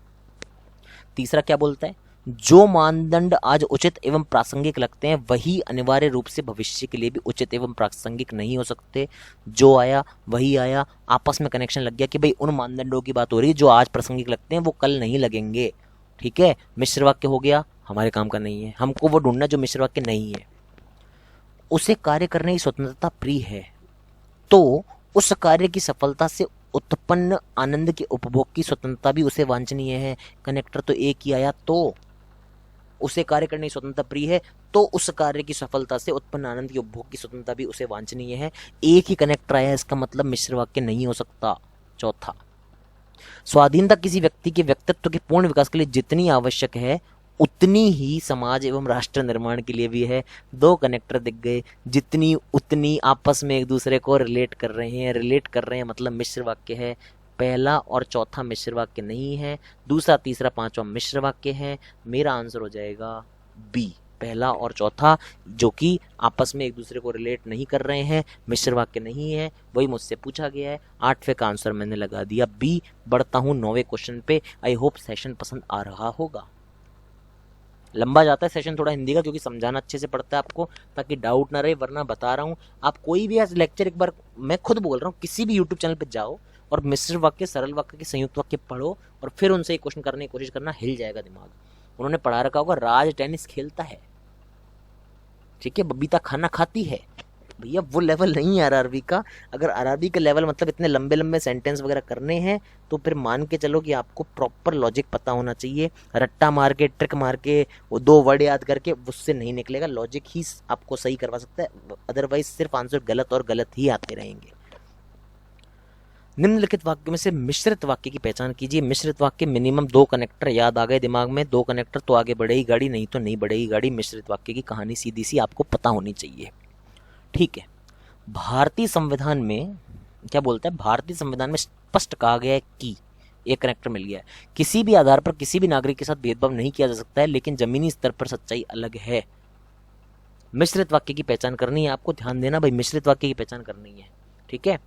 तीसरा क्या बोलता है? जो मानदंड आज उचित एवं प्रासंगिक लगते हैं वही अनिवार्य रूप से भविष्य के लिए भी उचित एवं प्रासंगिक नहीं हो सकते। जो आया वही आया, आपस में कनेक्शन लग गया कि भाई उन मानदंडों की बात हो रही है जो आज प्रासंगिक लगते हैं वो कल नहीं लगेंगे। ठीक है, मिश्र वाक्य हो गया, हमारे काम का नहीं है, हमको वो ढूंढना जो मिश्र वाक्य नहीं है। उसे कार्य करने की स्वतंत्रता प्रिय है तो उस कार्य की सफलता से उत्पन्न आनंद के उपभोग की स्वतंत्रता भी उसे वांछनीय है। कनेक्टर तो एक ही आया, तो उसे कार्य करने की स्वतंत्रता प्रिय है तो उस कार्य की सफलता से उत्पन्न आनंद के उपभोग की स्वतंत्रता भी उसे वांछनीय है। एक ही कनेक्टर आया, इसका मतलब मिश्र वाक्य नहीं हो सकता। चौथा, स्वाधीनता किसी व्यक्ति के व्यक्तित्व के पूर्ण विकास के लिए जितनी आवश्यक है उतनी ही समाज एवं राष्ट्र निर्माण के लिए भी है। दो कनेक्टर दिख गए, जितनी उतनी आपस में एक दूसरे को रिलेट कर रहे हैं मतलब मिश्र वाक्य है। पहला और चौथा मिश्र वाक्य नहीं है, दूसरा तीसरा पांचवा मिश्र वाक्य है। मेरा आंसर हो जाएगा बी, पहला और चौथा जो कि आपस में एक दूसरे को रिलेट नहीं कर रहे हैं, मिश्र वाक्य नहीं है। वही मुझसे पूछा गया है, 8वें का आंसर मैंने लगा दिया बी। बढ़ता हूं 9वें क्वेश्चन पे। आई होप सेशन पसंद आ रहा होगा। लंबा जाता है सेशन थोड़ा हिंदी का, क्योंकि समझाना अच्छे से पड़ता है आपको ताकि डाउट ना रहे, वरना बता रहा हूँ आप कोई भी आज लेक्चर एक बार, मैं खुद बोल रहा हूँ, किसी भी यूट्यूब चैनल पे जाओ और मिश्र वाक्य, सरल वाक्य के संयुक्त वाक्य पढ़ो और फिर उनसे एक क्वेश्चन करने की कोशिश करना, हिल जाएगा दिमाग। उन्होंने पढ़ा रखा होगा राज टेनिस खेलता है, ठीक है, बबीता खाना खाती है। भैया वो लेवल नहीं है आरआरबी का। अगर आरआरबी का लेवल मतलब इतने लंबे लंबे सेंटेंस वगैरह करने हैं तो फिर मान के चलो कि आपको प्रॉपर लॉजिक पता होना चाहिए। रट्टा मार के, ट्रिक मार के, वो दो वर्ड याद करके उससे नहीं निकलेगा। लॉजिक ही आपको सही करवा सकता है, अदरवाइज सिर्फ आंसर गलत और गलत ही आते रहेंगे। निम्नलिखित वाक्य में से मिश्रित वाक्य की पहचान कीजिए। मिश्रित वाक्य, मिनिमम दो कनेक्टर याद आ गए दिमाग में, दो कनेक्टर तो आगे बढ़ेगी गाड़ी, नहीं तो नहीं बढ़ेगी गाड़ी। मिश्रित वाक्य की कहानी सीधी सी आपको पता होनी चाहिए। ठीक है, भारतीय संविधान में क्या बोलता है? भारतीय संविधान में स्पष्ट कहा गया है कि, एक कनेक्टर मिल गया है, किसी भी आधार पर किसी भी नागरिक के साथ भेदभाव नहीं किया जा सकता है, लेकिन जमीनी स्तर पर सच्चाई अलग है। मिश्रित वाक्य की पहचान करनी है आपको, ध्यान देना भाई, मिश्रित वाक्य की पहचान करनी है। ठीक है,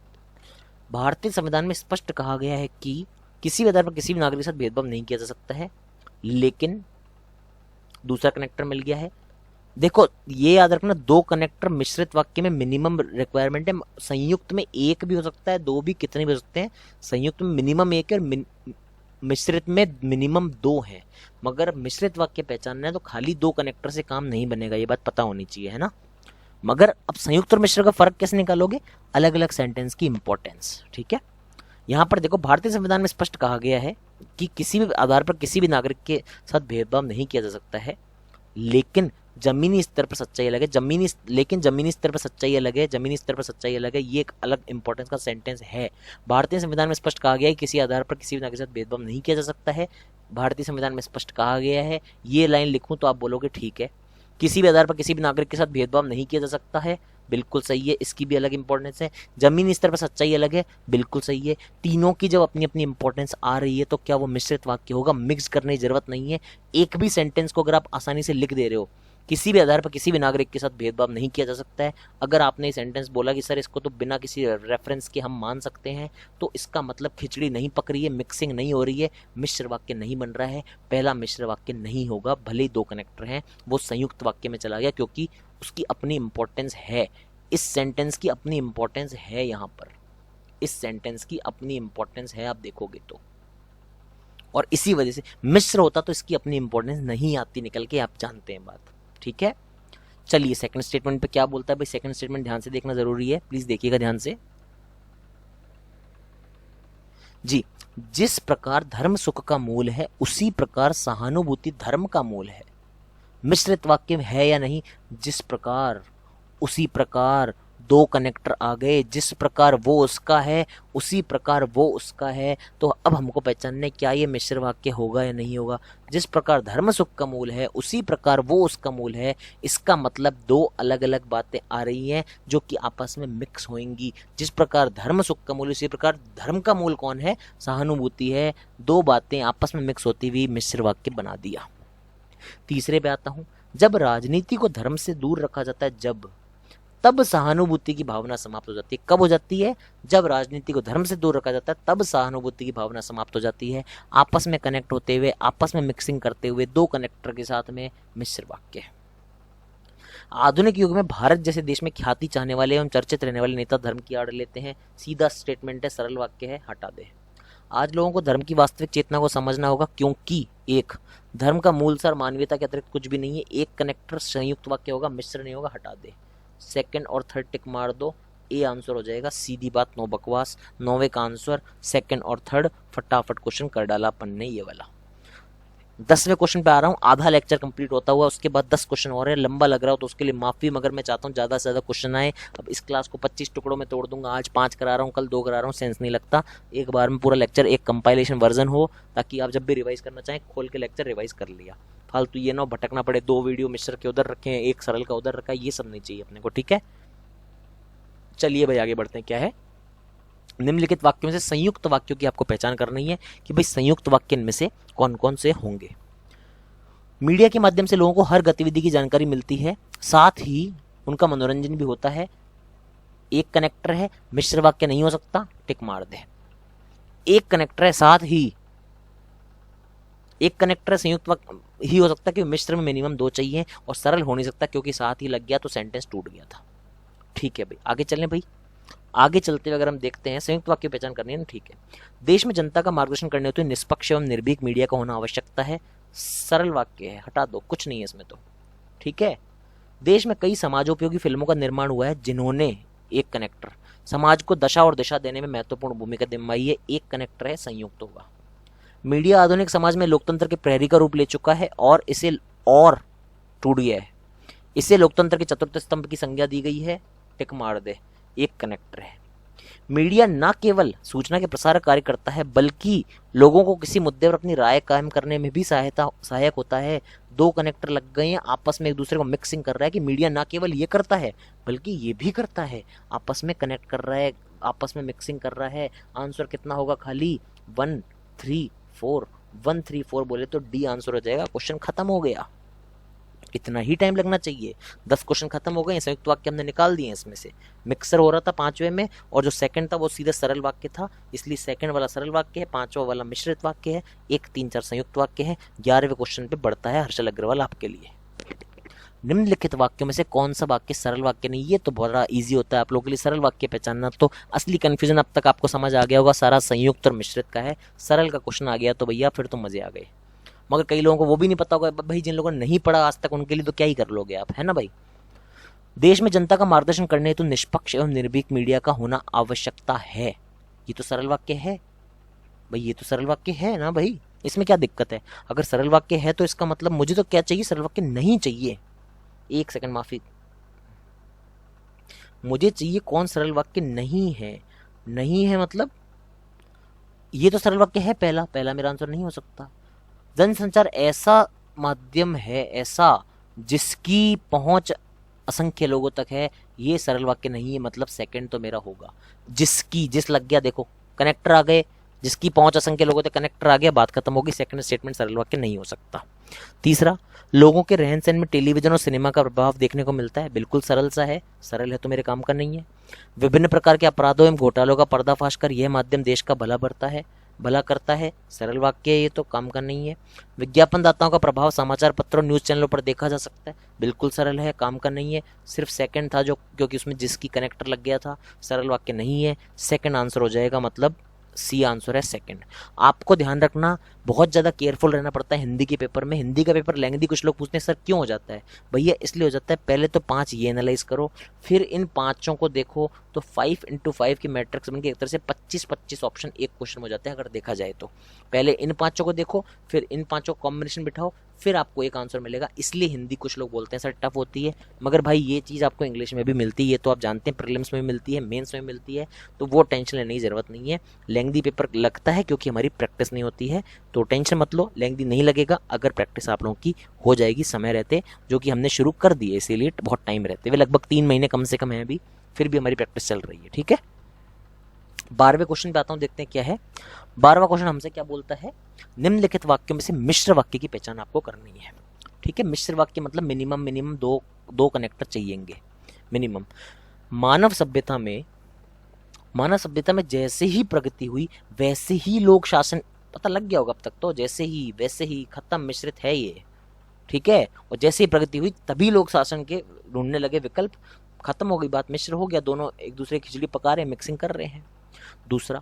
भारतीय संविधान में स्पष्ट कहा गया है कि किसी भी आधार पर किसी भी नागरिक के साथ भेदभाव नहीं किया जा सकता है, लेकिन दूसरा कनेक्टर मिल गया है। देखो ये याद रखना, दो कनेक्टर मिश्रित वाक्य में मिनिमम रिक्वायरमेंट है। संयुक्त में एक भी हो सकता है, दो भी, कितने भी हो सकते हैं। संयुक्त में मिनिमम एक है और मिश्रित में मिनिमम दो है। मगर मिश्रित वाक्य पहचानना है तो खाली दो कनेक्टर से काम नहीं बनेगा, ये बात पता होनी चाहिए, है ना। मगर अब संयुक्त और मिश्र का फर्क कैसे निकालोगे? अलग अलग सेंटेंस की इंपॉर्टेंस। ठीक है, यहां पर देखो भारतीय संविधान में स्पष्ट कहा गया है कि किसी भी आधार पर किसी भी नागरिक के साथ भेदभाव नहीं किया जा सकता है, लेकिन जमीनी स्तर पर सच्चाई अलग है। जमीनी स्तर पर सच्चाई अलग है, जमीनी स्तर पर सच्चाई अलग है, ये एक अलग इंपॉर्टेंस का सेंटेंस है। भारतीय संविधान में स्पष्ट कहा गया है किसी आधार पर किसी भी नागरिक के साथ भेदभाव नहीं किया जा सकता है। भारतीय संविधान में स्पष्ट कहा गया है, ये लाइन लिखूं तो आप बोलोगे ठीक है, किसी भी आधार पर किसी भी नागरिक के साथ भेदभाव नहीं किया जा सकता है, बिल्कुल सही है, इसकी भी अलग इंपॉर्टेंस है। जमीनी स्तर पर सच्चाई अलग है, बिल्कुल सही है। तीनों की जब अपनी अपनी इंपॉर्टेंस आ रही है तो क्या वो मिश्रित वाक्य होगा? मिक्स करने की जरूरत नहीं है। एक भी सेंटेंस को अगर आप आसानी से लिख दे रहे हो, किसी भी आधार पर किसी भी नागरिक के साथ भेदभाव नहीं किया जा सकता है, अगर आपने सेंटेंस बोला कि सर इसको तो बिना किसी रेफरेंस के हम मान सकते हैं, तो इसका मतलब खिचड़ी नहीं पक रही है, मिक्सिंग नहीं हो रही है, मिश्र वाक्य नहीं बन रहा है। पहला मिश्र वाक्य नहीं होगा, भले ही दो कनेक्टर हैं, वो संयुक्त वाक्य में चला गया क्योंकि उसकी अपनी इंपॉर्टेंस है। इस सेंटेंस की अपनी इंपॉर्टेंस है, यहां पर इस सेंटेंस की अपनी इंपॉर्टेंस है, आप देखोगे तो। और इसी वजह से मिश्र होता तो इसकी अपनी इंपॉर्टेंस नहीं आती निकल के, आप जानते हैं बात। ठीक है, चलिए सेकंड स्टेटमेंट पे क्या बोलता है भाई। सेकंड स्टेटमेंट ध्यान से देखना जरूरी है, प्लीज देखिएगा ध्यान से जी। जिस प्रकार धर्म सुख का मूल है उसी प्रकार सहानुभूति धर्म का मूल है। मिश्रित वाक्य है या नहीं? जिस प्रकार, उसी प्रकार, दो कनेक्टर आ गए, जिस प्रकार वो उसका है उसी प्रकार वो उसका है। तो अब हमको पहचानना है क्या ये मिश्र वाक्य होगा या नहीं होगा। जिस प्रकार धर्म सुख का मूल है उसी प्रकार वो उसका मूल है। इसका मतलब दो अलग अलग बातें आ रही हैं जो कि आपस में मिक्स होंगी। जिस प्रकार धर्म सुख का मूल उसी प्रकार धर्म का मूल कौन है, सहानुभूति है। दो बातें आपस में मिक्स होती हुई मिश्र वाक्य बना दिया। तीसरे पे आता हूं, जब राजनीति को धर्म से दूर रखा जाता है तब सहानुभूति की भावना समाप्त हो जाती है। कब हो जाती है? जब राजनीति को धर्म से दूर रखा जाता है तब सहानुभूति की भावना समाप्त हो जाती है। आपस में कनेक्ट होते हुए, आपस में मिक्सिंग करते हुए दो कनेक्टर के साथ में मिश्र वाक्य। आधुनिक युग में भारत जैसे देश में ख्याति चाहने वाले एवं चर्चित रहने वाले नेता धर्म की आड़ लेते हैं। सीधा स्टेटमेंट है, सरल वाक्य है, हटा दे। आज लोगों को धर्म की वास्तविक चेतना को समझना होगा, क्योंकि एक, धर्म का मूल सार मानवीयता के अतिरिक्त कुछ भी नहीं है। एक कनेक्टर संयुक्त वाक्य होगा, मिश्र नहीं होगा, हटा दे। सेकंड और थर्ड टिक मार दो, ए आंसर हो जाएगा। सीधी बात, नो बकवास। 9वें का आंसर सेकंड और थर्ड, फटाफट क्वेश्चन कर डाला अपन ने ये वाला। 10वें क्वेश्चन पे आ रहा हूँ। आधा लेक्चर कंप्लीट होता हुआ उसके बाद 10 क्वेश्चन और है। लंबा लग रहा हो तो उसके लिए माफी, मगर मैं चाहता हूँ ज्यादा से ज्यादा क्वेश्चन आए। अब इस क्लास को 25 टुकड़ों में तोड़ दूंगा। आज 5 करा रहा हूँ, कल 2 करा रहा हूँ, सेंस नहीं लगता। एक बार में पूरा लेक्चर एक कंपाइलेशन वर्जन हो, ताकि आप जब भी रिवाइज करना चाहें खोल के लेक्चर रिवाइज कर लिया। फालतू ये ना भटकना पड़े, 2 वीडियो मिश्र के उधर रखे हैं, एक सरल का उधर रखा है, ये सब नहीं चाहिए अपने को, ठीक है। चलिए भाई आगे बढ़ते हैं। क्या है? निम्नलिखित वाक्यों में से संयुक्त वाक्यों की आपको पहचान करनी है कि भाई संयुक्त वाक्य इनमें से कौन कौन से होंगे। मीडिया के माध्यम से लोगों को हर गतिविधि की जानकारी मिलती है, साथ ही उनका मनोरंजन भी होता है। एक कनेक्टर है, मिश्र वाक्य नहीं हो सकता, टिक मार दे। एक कनेक्टर है, साथ ही एक कनेक्टर संयुक्त वाक्य ही हो सकता है क्योंकि मिश्र में मिनिमम 2 चाहिए, और सरल हो नहीं सकता क्योंकि साथ ही लग गया तो सेंटेंस टूट गया था। ठीक है भाई, आगे चलें भाई। आगे चलते हुए अगर हम देखते हैं संयुक्त वाक्य पहचान करनी है ना, ठीक है। देश में जनता का मार्गदर्शन करने हेतु निष्पक्ष एवं निर्भीक मीडिया का होना आवश्यकता है। सरल वाक्य है, हटा दो, कुछ नहीं है इसमें तो, ठीक है। देश में कई समाजोपयोगी फिल्मों का निर्माण हुआ है जिन्होंने, एक कनेक्टर, समाज को दशा और दिशा देने में महत्वपूर्ण भूमिका निभाई है। एक कनेक्टर है, संयुक्त होगा। मीडिया आधुनिक समाज में लोकतंत्र के प्रहरी का रूप ले चुका है और इसे और टूट गया है। इसे लोकतंत्र के चतुर्थ स्तंभ की संज्ञा दी गई है, टिक मार दे। एक कनेक्टर है। मीडिया न केवल सूचना के प्रसारक कार्य करता है बल्कि लोगों को किसी मुद्दे पर अपनी राय कायम करने में भी सहायक होता है। 2 कनेक्टर लग गए हैं, आपस में एक दूसरे को मिक्सिंग कर रहा है कि मीडिया न केवल ये करता है बल्कि ये भी करता है, आपस में कनेक्ट कर रहा है, आपस में मिक्सिंग कर रहा है। आंसर कितना होगा? खाली 1 3 4। 1 3 4 बोले तो डी आंसर हो जाएगा। क्वेश्चन खत्म हो गया। इतना ही टाइम लगना चाहिए। 10 क्वेश्चन खत्म हो गए। संयुक्त वाक्य हमने निकाल दिए इसमें से। मिक्सर हो रहा था 5वें में, और जो सेकंड था वो सीधे सरल वाक्य था, इसलिए सेकंड वाला सरल वाक्य है, 5वां वाला मिश्रित वाक्य है, 1 3 4 संयुक्त वाक्य है। 11वें क्वेश्चन पे बढ़ता है हर्षल अग्रवाल आपके लिए। निम्नलिखित वाक्यों में से कौन सा वाक्य सरल वाक्य नहीं? ये तो बहुत ईजी होता है आप लोगों के लिए सरल वाक्य पहचानना। तो असली कंफ्यूजन अब तक आपको समझ आ गया होगा, सारा संयुक्त और मिश्रित का है। सरल का क्वेश्चन आ गया तो भैया फिर तो मजे आ गए। मगर कई लोगों को वो भी नहीं पता होगा भाई, जिन लोगों ने नहीं पढ़ा आज तक उनके लिए तो क्या ही कर लोगे आप, है ना भाई। देश में जनता का मार्गदर्शन करने हेतु निष्पक्ष एवं निर्भीक मीडिया का होना आवश्यकता है। ये तो सरल वाक्य है भाई, ये तो सरल वाक्य है ना भाई, इसमें क्या दिक्कत है? अगर सरल वाक्य है तो इसका मतलब मुझे तो क्या चाहिए? सरल वाक्य नहीं चाहिए। 1 सेकंड माफी, मुझे चाहिए कौन सरल वाक्य नहीं है। नहीं है मतलब ये तो सरल वाक्य है, पहला मेरा आंसर नहीं हो सकता। जनसंचार ऐसा माध्यम है, ऐसा जिसकी पहुंच असंख्य लोगों तक है, ये सरल वाक्य नहीं है। मतलब सेकंड तो मेरा होगा। जिसकी, जिस लग गया, देखो कनेक्टर आ गए, जिसकी पहुंच असंख्य लोगों तक, कनेक्टर आ गया, बात खत्म होगी। सेकंड स्टेटमेंट सरल वाक्य नहीं हो सकता। तीसरा, लोगों के रहन सहन में टेलीविजन और सिनेमा का प्रभाव देखने को मिलता है। बिल्कुल सरल सा है, सरल है तो मेरे काम का नहीं है। विभिन्न प्रकार के अपराधों एवं घोटालों का पर्दाफाश कर यह माध्यम देश का भला करता है। सरल वाक्य है, ये तो काम का नहीं है। विज्ञापनदाताओं का प्रभाव समाचार पत्रों न्यूज चैनलों पर देखा जा सकता है। बिल्कुल सरल है, काम का नहीं है। सिर्फ सेकंड था जो, क्योंकि उसमें जिसकी कनेक्टर लग गया था। सरल वाक्य नहीं है, सेकंड आंसर हो जाएगा, मतलब सी आंसर है सेकंड। आपको ध्यान रखना, बहुत ज़्यादा केयरफुल रहना पड़ता है हिंदी के पेपर में। हिंदी का पेपर लेंदी, कुछ लोग पूछते हैं सर क्यों हो जाता है? भैया इसलिए हो जाता है, पहले तो 5 ये एनालाइज करो, फिर इन 5 को देखो, तो 5 × 5 की मैट्रिक्स बन के एक तरह से 25 ऑप्शन एक क्वेश्चन हो जाते हैं अगर देखा जाए तो। पहले इन 5 को देखो, फिर इन 5 को कॉम्बिनेशन बिठाओ, फिर आपको एक आंसर मिलेगा। इसलिए हिंदी कुछ लोग बोलते हैं सर टफ होती है, मगर भाई ये चीज़ आपको इंग्लिश में भी मिलती है, तो आप जानते हैं प्रीलिम्स में मिलती है, मेंस में मिलती है, तो वो टेंशन लेने की ज़रूरत नहीं है। लेंथी पेपर लगता है क्योंकि हमारी प्रैक्टिस नहीं होती है, तो टेंशन मत लो, लेंथी नहीं लगेगा अगर प्रैक्टिस आप लोगों की हो जाएगी समय रहते, जो कि हमने शुरू कर दी है, इसीलिए बहुत टाइम रहते हुए, लगभग 3 महीने कम से कम है अभी, फिर भी हमारी प्रैक्टिस चल रही है। ठीक है, 12वें क्वेश्चन पे आता हूँ, देखते हैं क्या है। 12वां क्वेश्चन हमसे क्या बोलता है, निम्नलिखित वाक्यों में से मिश्र वाक्य की पहचान आपको करनी है। ठीक है, मिश्र वाक्य मतलब मिनिमम दो कनेक्टर चाहिएंगे मिनिमम। मानव सभ्यता में जैसे ही प्रगति हुई वैसे ही लोक शासन, पता लग गया होगा अब तक तो, जैसे ही वैसे ही खत्म, मिश्रित है ये। ठीक है, और जैसे ही प्रगति हुई तभी लोक शासन के ढूंढने लगे विकल्प, खत्म हो गई बात, मिश्र हो गया, दोनों एक दूसरे की खिचड़ी पका रहे हैं, मिक्सिंग कर रहे हैं। दूसरा,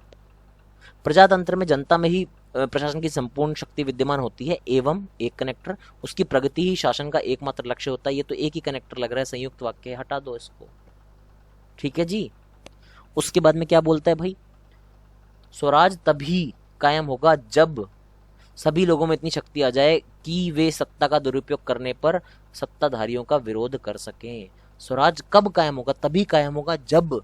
प्रजातंत्र में जनता में ही प्रशासन की संपूर्ण शक्ति विद्यमान होती है एवं एक कनेक्टर, उसकी प्रगति ही शासन का एकमात्र लक्ष्य होता है। ये तो एक ही कनेक्टर लग रहा है, संयुक्त वाक्य, हटा दो इसको। ठीक है जी, उसके बाद में क्या बोलता है भाई, स्वराज तभी कायम होगा जब सभी लोगों में इतनी शक्ति आ जाए कि वे सत्ता का दुरुपयोग करने पर सत्ताधारियों का विरोध कर सकें। स्वराज कब कायम होगा, तभी कायम होगा जब,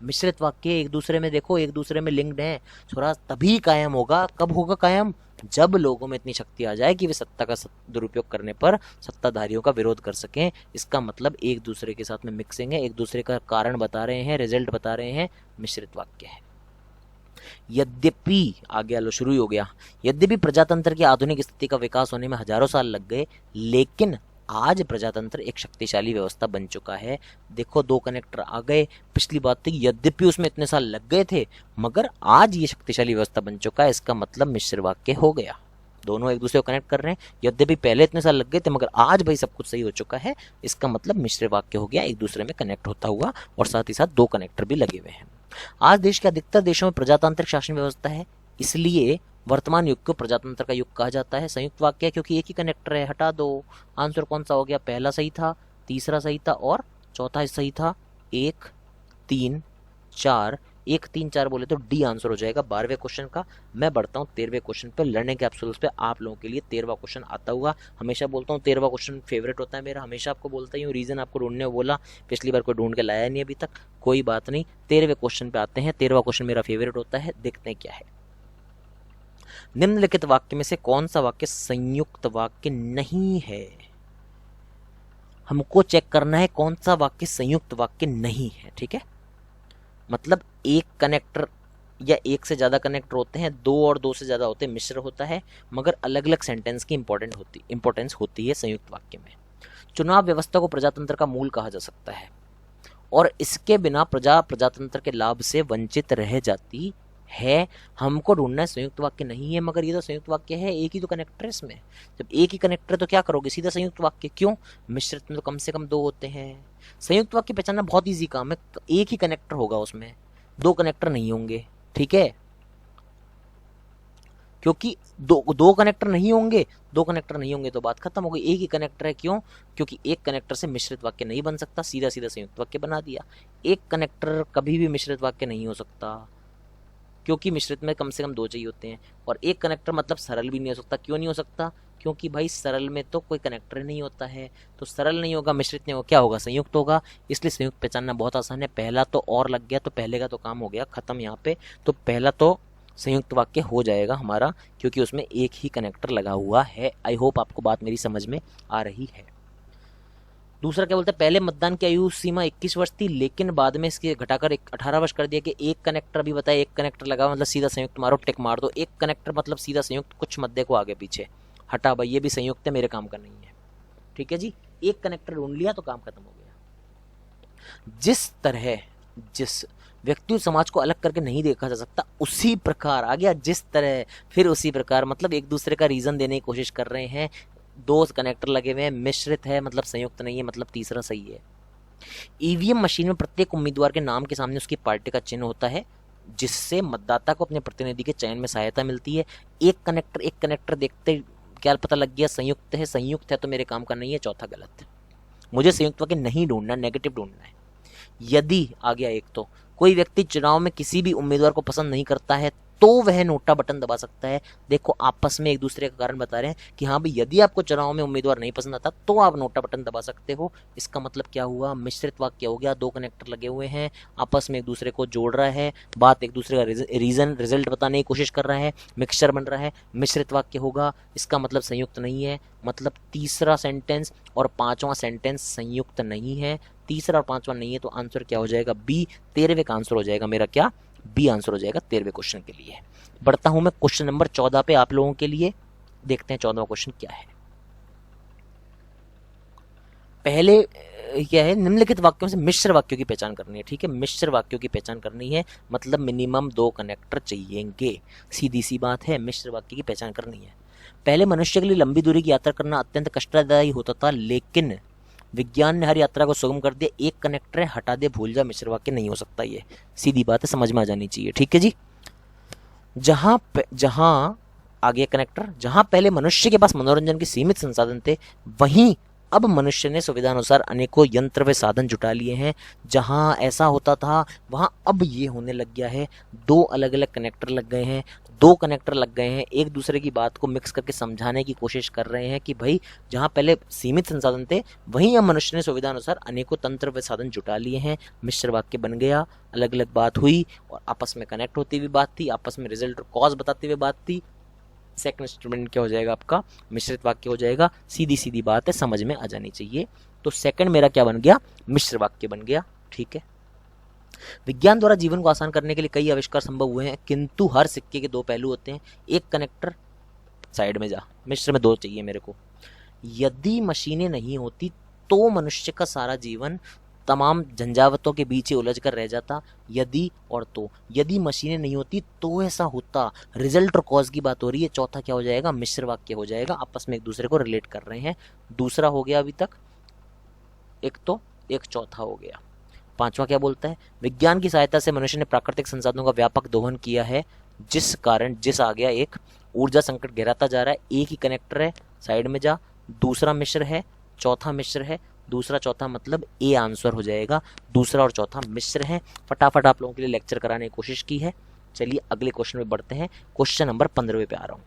मिश्रित वाक्य एक दूसरे में देखो, एक दूसरे में लिंक्ड हैं। स्वराज तभी कायम होगा, कब होगा कायम, जब लोगों में इतनी शक्ति आ जाए कि वे सत्ता का दुरुपयोग करने पर सत्ताधारियों का विरोध कर सकें। इसका मतलब एक दूसरे के साथ में मिक्सिंग है, एक दूसरे का कारण बता रहे हैं, रिजल्ट बता रहे हैं, मिश्रित वाक्य है। यद्यपि, आगे आलो शुरू हो गया, यद्यपि प्रजातंत्र की आधुनिक स्थिति का विकास होने में हजारों साल लग गए, लेकिन आज प्रजातंत्र एक शक्तिशाली व्यवस्था बन चुका है। देखो, 2 कनेक्टर आ गए, पिछली बात थी यद्यपि उसमें इतने साल लग गए थे, मगर आज ये शक्तिशाली व्यवस्था बन चुका है, इसका मतलब मिश्र वाक्य हो गया। दोनों एक दूसरे को कनेक्ट कर रहे हैं, यद्यपि पहले इतने साल लग गए थे मगर आज भाई सब कुछ सही हो चुका है, इसका मतलब मिश्र वाक्य हो गया, एक दूसरे में कनेक्ट होता हुआ, और साथ ही साथ 2 कनेक्टर भी लगे हुए हैं। आज देश के अधिकतर देशों में प्रजातांत्रिक शासन व्यवस्था है, इसलिए वर्तमान युग को प्रजातंत्र का युग कहा जाता है। संयुक्त वाक्य क्योंकि एक ही कनेक्टर है, हटा दो। आंसर कौन सा हो गया, पहला सही था, तीसरा सही था और चौथा सही था। 1 3 4, 1 3 4 बोले तो डी आंसर हो जाएगा 12वें क्वेश्चन का। मैं बढ़ता हूँ 13वें क्वेश्चन पे, लर्निंग कैप्सूल्स पे। आप लोगों के लिए 13वां क्वेश्चन आता हुआ, हमेशा बोलता हूँ 13वां क्वेश्चन फेवरेट होता है मेरा, हमेशा आपको बोलता ही हूँ, रीजन आपको ढूंढने बोला, पिछली बार कोई ढूंढ के लाया नहीं अभी तक, कोई बात नहीं। 13वें क्वेश्चन पे आते हैं, 13वां क्वेश्चन मेरा फेवरेट होता है, देखते हैं क्या है। निम्नलिखित वाक्य में से कौन सा वाक्य संयुक्त वाक्य नहीं है, हमको चेक करना है कौन सा वाक्य संयुक्त वाक्य नहीं है। ठीक है, मतलब एक कनेक्टर या एक से ज्यादा कनेक्टर होते हैं, 2 और 2 से ज्यादा होते हैं, मिश्र होता है, मगर अलग अलग सेंटेंस की इंपॉर्टेंस होती है संयुक्त वाक्य में। चुनाव व्यवस्था को प्रजातंत्र का मूल कहा जा सकता है, और इसके बिना प्रजातंत्र के लाभ से वंचित रह जाती है। हमको ढूंढना है संयुक्त वाक्य नहीं है, मगर ये तो संयुक्त वाक्य है, एक ही तो कनेक्टर है इसमें। जब एक ही कनेक्टर तो क्या करोगे, सीधा संयुक्त वाक्य। क्यों, मिश्रित में तो कम से कम 2 होते हैं। संयुक्त वाक्य पहचानना बहुत इजी काम है, एक ही कनेक्टर होगा उसमें, 2 कनेक्टर नहीं होंगे। ठीक है, क्योंकि दो कनेक्टर नहीं होंगे, 2 कनेक्टर नहीं होंगे तो बात खत्म हो गई, एक ही कनेक्टर है। क्यों, क्योंकि एक कनेक्टर से मिश्रित वाक्य नहीं बन सकता, सीधा सीधा संयुक्त वाक्य बना दिया। एक कनेक्टर कभी भी मिश्रित वाक्य नहीं हो सकता, क्योंकि मिश्रित में कम से कम 2 चाहिए होते हैं। और एक कनेक्टर मतलब सरल भी नहीं हो सकता। क्यों नहीं हो सकता, क्योंकि भाई सरल में तो कोई कनेक्टर नहीं होता है, तो सरल नहीं होगा, मिश्रित नहीं होगा, क्या होगा, संयुक्त होगा। इसलिए संयुक्त पहचानना बहुत आसान है। पहला तो और लग गया तो पहले का तो काम हो गया खत्म यहाँ पे, तो पहला तो संयुक्त वाक्य हो जाएगा हमारा, क्योंकि उसमें एक ही कनेक्टर लगा हुआ है। आई होप आपको बात मेरी समझ में आ रही है। दूसरा क्या बोलते हैं, पहले मतदान की आयु सीमा 21 वर्ष थी, लेकिन बाद में इसके घटाकर 18 वर्ष कर दिया कि एक कनेक्टर भी बताया, एक कनेक्टर लगा मतलब सीधा संयुक्त मारो, टिक मार दो। एक कनेक्टर मतलब सीधा संयुक्त, कुछ मत देखो आगे पीछे, हटा भाई, ये भी संयुक्त है, मेरे काम का नहीं है। ठीक है जी, एक कनेक्टर ढूंढ लिया तो काम खत्म हो गया। जिस व्यक्ति समाज को अलग करके नहीं देखा जा सकता, उसी प्रकार आ गया, जिस तरह फिर उसी प्रकार, मतलब एक दूसरे का रीजन देने की कोशिश कर रहे हैं। 2 कनेक्टर लगे हुए हैं, मिश्रित है मतलब संयुक्त नहीं है, मतलब तीसरा सही है। ईवीएम मशीन में प्रत्येक उम्मीदवार के नाम के सामने उसकी पार्टी का चिन्ह होता है, जिससे मतदाता को अपने प्रतिनिधि के चयन में सहायता मिलती है। एक कनेक्टर देखते क्या पता लग गया संयुक्त है तो मेरे काम का नहीं है, चौथा गलत है। मुझे संयुक्त वाक्य नहीं ढूंढना, नेगेटिव ढूंढना है। यदि आ गया एक, तो कोई व्यक्ति चुनाव में किसी भी उम्मीदवार को पसंद नहीं करता है तो वह नोटा बटन दबा सकता है। देखो आपस में एक दूसरे का कारण बता रहे हैं कि हाँ भाई यदि आपको चुनाव में उम्मीदवार नहीं पसंद आता तो आप नोटा बटन दबा सकते हो। इसका मतलब क्या हुआ, मिश्रित वाक्य हो गया, दो कनेक्टर लगे हुए हैं, आपस में एक दूसरे को जोड़ रहा है, बात एक दूसरे का रीजन रिजल्ट बताने की कोशिश कर रहा है, मिक्सचर बन रहा है, मिश्रित वाक्य होगा। इसका मतलब संयुक्त नहीं है, मतलब तीसरा सेंटेंस और पांचवा सेंटेंस संयुक्त नहीं है, तीसरा और पांचवा नहीं है, तो आंसर क्या हो जाएगा, बी। 13वें का आंसर हो जाएगा मेरा क्या, बी आंसर हो जाएगा 13वें क्वेश्चन के लिए। बढ़ता हूं मैं क्वेश्चन नंबर 14 पे आप लोगों के लिए। देखते हैं 14वां क्वेश्चन क्या है। पहले क्या है, निम्नलिखित वाक्यों से मिश्र वाक्यों की पहचान करनी है। ठीक है, मिश्र वाक्यों की पहचान करनी है, मतलब मिनिमम 2 कनेक्टर चाहिएंगे। सीधी सी बात है, मिश्र वाक्य की पहचान करनी है। पहले मनुष्य के लिए लंबी दूरी की यात्रा करना अत्यंत कष्टदायी होता था, लेकिन विज्ञान ने हर यात्रा को सुगम कर दिया। एक कनेक्टर है, हटा दे, भूल जा, मिश्र वाक्य नहीं हो सकता। ये सीधी बात है, समझ में आ जानी चाहिए। ठीक है जी। जहां आगे कनेक्टर, जहां पहले मनुष्य के पास मनोरंजन के सीमित संसाधन थे, वहीं अब मनुष्य ने सुविधा अनुसार अनेकों यंत्र व साधन जुटा लिए हैं। जहां ऐसा होता था वहां अब ये होने लग गया है, दो अलग अलग कनेक्टर लग गए हैं, दो कनेक्टर लग गए हैं, एक दूसरे की बात को मिक्स करके समझाने की कोशिश कर रहे हैं कि भाई जहां पहले सीमित संसाधन थे वहीं अब मनुष्य ने सुविधा अनुसार अनेकों तंत्र व साधन जुटा लिए हैं। मिश्र वाक्य बन गया, अलग अलग बात हुई और आपस में कनेक्ट होती हुई बात थी, आपस में रिजल्ट और कॉज बताते हुए बात थी। सेकंड स्टेटमेंट क्या हो जाएगा आपका, मिश्रित वाक्य हो जाएगा। सीधी सीधी बात है, समझ में आ जानी चाहिए। तो सेकंड मेरा क्या बन गया, मिश्र वाक्य बन गया। ठीक है। विज्ञान द्वारा जीवन को आसान करने के लिए कई आविष्कार संभव हुए हैं, किंतु हर सिक्के के दो पहलू होते हैं। एक कनेक्टर, साइड में जा, मिश्र में दो चाहिए मेरे को। यदि मशीनें नहीं होती तो मनुष्य का सारा जीवन तमाम झंझावतों के बीच ही उलझ कर रह जाता। यदि और तो, यदि मशीनें नहीं होती तो ऐसा होता। रिजल्ट और कॉज की बात हो रही है। चौथा क्या हो जाएगा, मिश्र वाक्य हो जाएगा, आपस में एक दूसरे को रिलेट कर रहे हैं। दूसरा हो गया अभी तक, एक तो एक चौथा हो गया। पांचवा क्या बोलता है, विज्ञान की सहायता से मनुष्य ने प्राकृतिक संसाधनों का व्यापक दोहन किया है, जिस कारण जिस आ गया एक, ऊर्जा संकट गहराता जा रहा है। एक ही कनेक्टर है, साइड में जा। दूसरा मिश्र है, चौथा मिश्र है। दूसरा चौथा मतलब ए आंसर हो जाएगा। दूसरा और चौथा मिश्र है। फटाफट आप लोगों के लिए लेक्चर कराने की कोशिश की है। चलिए अगले क्वेश्चन में बढ़ते हैं। क्वेश्चन नंबर 15 पे आ रहा हूं।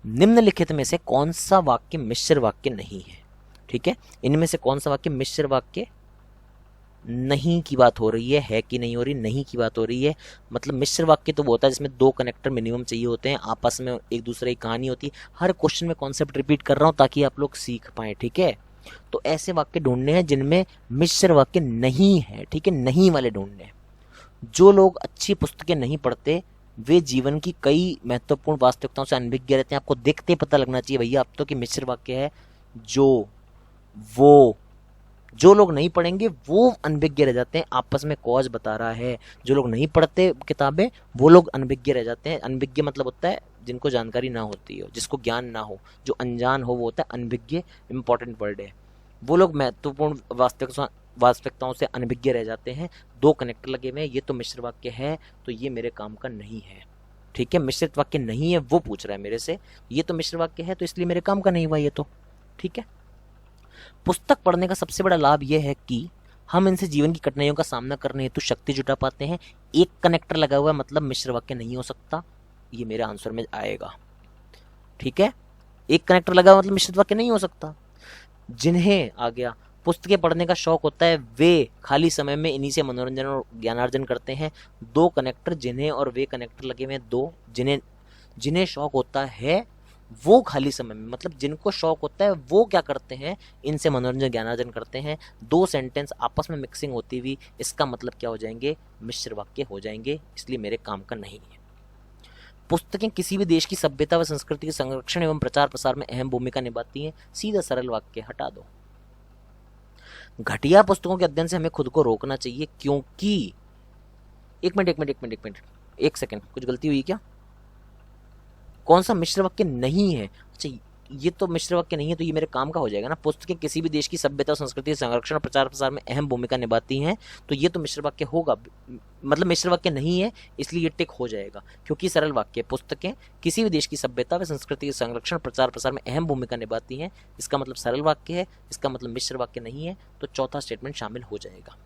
निम्नलिखित में से कौन सा वाक्य मिश्र वाक्य नहीं है। ठीक है, इनमें से कौन सा वाक्य मिश्र वाक्य नहीं की बात हो रही है कि नहीं हो रही, नहीं की बात हो रही है। मतलब मिश्र वाक्य तो वो होता है जिसमें दो कनेक्टर मिनिमम चाहिए होते हैं, आपस में एक दूसरे की कहानी होती है। हर क्वेश्चन में कॉन्सेप्ट रिपीट कर रहा हूं ताकि आप लोग सीख पाए। ठीक है, तो ऐसे वाक्य ढूंढने हैं जिनमें मिश्र वाक्य नहीं है। ठीक है, नहीं वाले ढूंढने हैं। जो लोग अच्छी पुस्तकें नहीं पढ़ते वे जीवन की कई महत्वपूर्ण वास्तविकताओं से अनभिज्ञ रहते हैं। आपको देखते पता लगना चाहिए भैया अब तो कि मिश्र वाक्य है। जो लोग नहीं पढ़ेंगे वो अनभिज्ञ रह जाते हैं, आपस में कॉज बता रहा है। जो लोग नहीं पढ़ते किताबें वो लोग अनभिज्ञ रह जाते हैं। अनभिज्ञ मतलब होता है जिनको जानकारी ना होती हो, जिसको ज्ञान ना हो, जो अनजान हो वो होता है अनभिज्ञ। इंपॉर्टेंट वर्ड है। वो लोग महत्वपूर्ण वास्तविकताओं से अनभिज्ञ रह जाते हैं। दो कनेक्टर लगे हुए हैं, ये तो मिश्र वाक्य है, तो ये मेरे काम का नहीं है। ठीक है, मिश्रित वाक्य नहीं है वो पूछ रहा है मेरे से, ये तो मिश्र वाक्य है तो इसलिए मेरे काम का नहीं हुआ ये तो। ठीक है, पुस्तक पढ़ने का सबसे बड़ा लाभ यह है कि हम इनसे जीवन की कठिनाइयों का सामना करने हेतु शक्ति जुटा पाते हैं। एक कनेक्टर लगा हुआ है मतलब मिश्र वाक्य नहीं हो सकता, ये मेरे आंसर में आएगा। ठीक है, एक कनेक्टर लगा हुआ मतलब मिश्रित वाक्य नहीं हो सकता। जिन्हें आ गया पुस्तकें पढ़ने का शौक होता है वे खाली समय में इन्हीं से मनोरंजन और ज्ञानार्जन करते हैं। दो कनेक्टर, जिन्हें और वे कनेक्टर लगे हुए हैं दो। जिन्हें शौक होता है वो खाली समय में, मतलब जिनको शौक होता है वो क्या करते हैं, इनसे मनोरंजन ज्ञानार्जन करते हैं। दो सेंटेंस आपस में मिक्सिंग होती हुई, इसका मतलब क्या हो जाएंगे, मिश्र वाक्य हो जाएंगे, इसलिए मेरे काम का नहीं है। पुस्तकें किसी भी देश की सभ्यता व संस्कृति के संरक्षण एवं प्रचार प्रसार में अहम भूमिका निभाती हैं। सीधा सरल वाक्य हटा दो। घटिया पुस्तकों के अध्ययन से हमें खुद को रोकना चाहिए, क्योंकि एक सेकंड, कुछ गलती हुई क्या? कौन सा मिश्र वाक्य नहीं है? अच्छा, ये तो मिश्र वाक्य नहीं है तो ये मेरे काम का हो जाएगा ना। पुस्तकें किसी भी देश की सभ्यता और संस्कृति के संरक्षण और प्रचार प्रसार में अहम भूमिका निभाती हैं, तो ये तो मिश्र वाक्य होगा। मतलब मिश्र वाक्य नहीं है इसलिए ये टिक हो जाएगा, क्योंकि सरल वाक्य पुस्तकें किसी भी देश की सभ्यता व संस्कृति के संरक्षण प्रचार प्रसार में अहम भूमिका निभाती हैं, इसका मतलब सरल वाक्य है, इसका मतलब मिश्र वाक्य नहीं है, तो चौथा स्टेटमेंट शामिल हो जाएगा।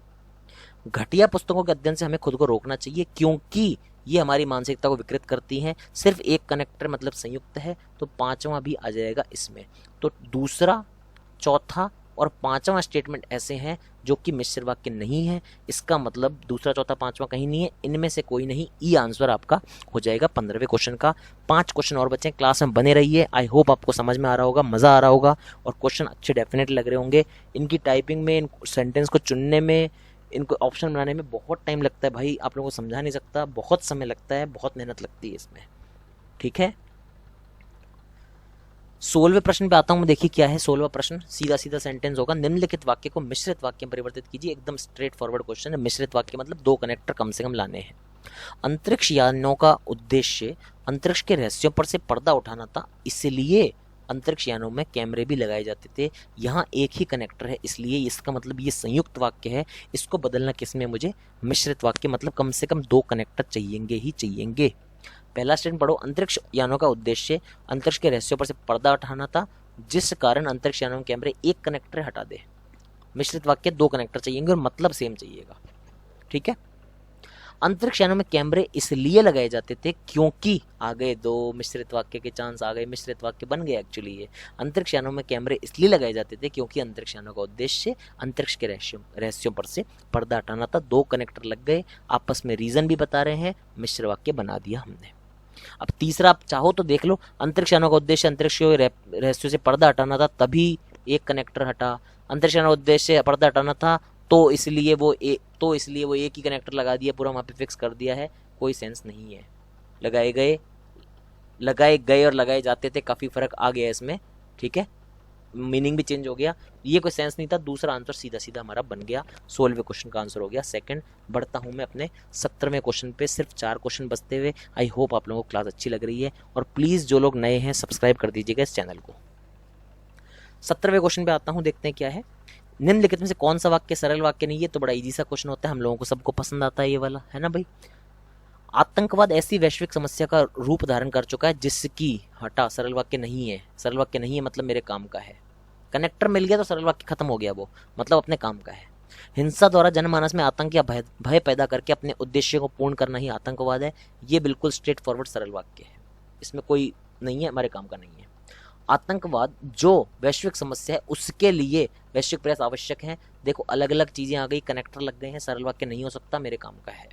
घटिया पुस्तकों के अध्ययन से हमें खुद को रोकना चाहिए, क्योंकि ये हमारी मानसिकता को विकृत करती हैं। सिर्फ एक कनेक्टर मतलब संयुक्त है, तो पांचवा भी आ जाएगा इसमें। तो दूसरा, चौथा और पांचवा स्टेटमेंट ऐसे हैं जो कि मिश्र वाक्य नहीं है। इसका मतलब दूसरा, चौथा, पांचवा कहीं नहीं है, इनमें से कोई नहीं। ई आंसर आपका हो जाएगा 15वें क्वेश्चन का। 5 क्वेश्चन और बचे, क्लास में बने रहिए। आई होप आपको समझ में आ रहा होगा, मजा आ रहा होगा और क्वेश्चन अच्छे डेफिनेट लग रहे होंगे। इनकी टाइपिंग में, इन सेंटेंस को चुनने में, इनको ऑप्शन बनाने में बहुत टाइम लगता है भाई, आप लोगों को समझा नहीं सकता, बहुत समय लगता है, बहुत मेहनत लगती है इसमें। ठीक है, 16वें प्रश्न पे आता हूं मैं। देखिए क्या है 16वां प्रश्न, सीधा सीधा सेंटेंस होगा। निम्नलिखित वाक्य को मिश्रित वाक्य में परिवर्तित कीजिए। एकदम स्ट्रेट फॉरवर्ड क्वेश्चन है। मिश्रित वाक्य मतलब 2 कनेक्टर कम से कम लाने हैं। अंतरिक्ष यानों का उद्देश्य अंतरिक्ष के रहस्यों पर से पर्दा उठाना था, इसलिए अंतरिक्ष यानों में कैमरे भी लगाए जाते थे। यहाँ एक ही कनेक्टर है, इसलिए इसका मतलब ये संयुक्त वाक्य है। इसको बदलना किसमें, मुझे मिश्रित वाक्य मतलब कम से कम 2 कनेक्टर चाहिएंगे ही चाहिएंगे। पहला स्टेटमेंट पढ़ो। अंतरिक्ष यानों का उद्देश्य अंतरिक्ष के रहस्यों पर से पर्दा उठाना था, जिस कारण अंतरिक्ष यानों में कैमरे एक कनेक्टर हटा दे। मिश्रित वाक्य 2 कनेक्टर चाहिएंगे और मतलब सेम चाहिएगा। ठीक है, अंतरिक्ष यानों में कैमरे इसलिए लगाए जाते थे क्योंकि, आ गए 2 मिश्रित वाक्य के चांस आ गए, मिश्रित वाक्य बन गए एक्चुअली ये। अंतरिक्ष यानों में कैमरे इसलिए लगाए जाते थे क्योंकि अंतरिक्ष यानों का उद्देश्य अंतरिक्ष के रहस्यों पर से पर्दा हटाना था। 2 कनेक्टर लग गए, आपस में रीजन भी बता रहे हैं, मिश्र वाक्य बना दिया हमने। अब तीसरा आप चाहो तो देख लो। अंतरिक्ष यानों का उद्देश्य अंतरिक्ष के रहस्यों से पर्दा हटाना था, तभी एक कनेक्टर हटा। अंतरिक्ष यानों का उद्देश्य पर्दा हटाना था, तो इसलिए वो एक ही कनेक्टर लगा दिया, पूरा वहां पे फिक्स कर दिया है। कोई सेंस नहीं है। लगाए गए और लगाए जाते थे, काफी फर्क आ गया इसमें। ठीक है, मीनिंग भी चेंज हो गया, ये कोई सेंस नहीं था। दूसरा आंसर सीधा सीधा हमारा बन गया। 16वें क्वेश्चन का आंसर हो गया सेकंड। बढ़ता हूं मैं अपने 17वें क्वेश्चन पे, सिर्फ 4 क्वेश्चन बचते हुए। आई होप आप लोगों को क्लास अच्छी लग रही है, और प्लीज जो लोग नए हैं सब्सक्राइब कर दीजिएगा इस चैनल को। 17वें क्वेश्चन पे आता हूं, देखते हैं क्या है। निम्नलिखित में से कौन सा वाक्य सरल वाक्य नहीं है? तो बड़ा इजी सा क्वेश्चन होता है, हम लोगों को सबको पसंद आता है ये वाला, है ना भाई। आतंकवाद ऐसी वैश्विक समस्या का रूप धारण कर चुका है जिसकी, हटा, सरल वाक्य नहीं है। सरल वाक्य नहीं है मतलब मेरे काम का है। कनेक्टर मिल गया तो सरल वाक्य खत्म हो गया, वो मतलब अपने काम का है। हिंसा द्वारा जनमानस में आतंक या भय पैदा करके अपने उद्देश्य को पूर्ण करना ही आतंकवाद है। ये बिल्कुल स्ट्रेट फॉरवर्ड सरल वाक्य है, इसमें कोई नहीं है, हमारे काम का नहीं है। आतंकवाद जो वैश्विक समस्या है उसके लिए वैश्विक प्रयास आवश्यक है। देखो अलग अलग चीजें आ गई, कनेक्टर लग गए हैं, सरल वाक्य नहीं हो सकता, मेरे काम का है।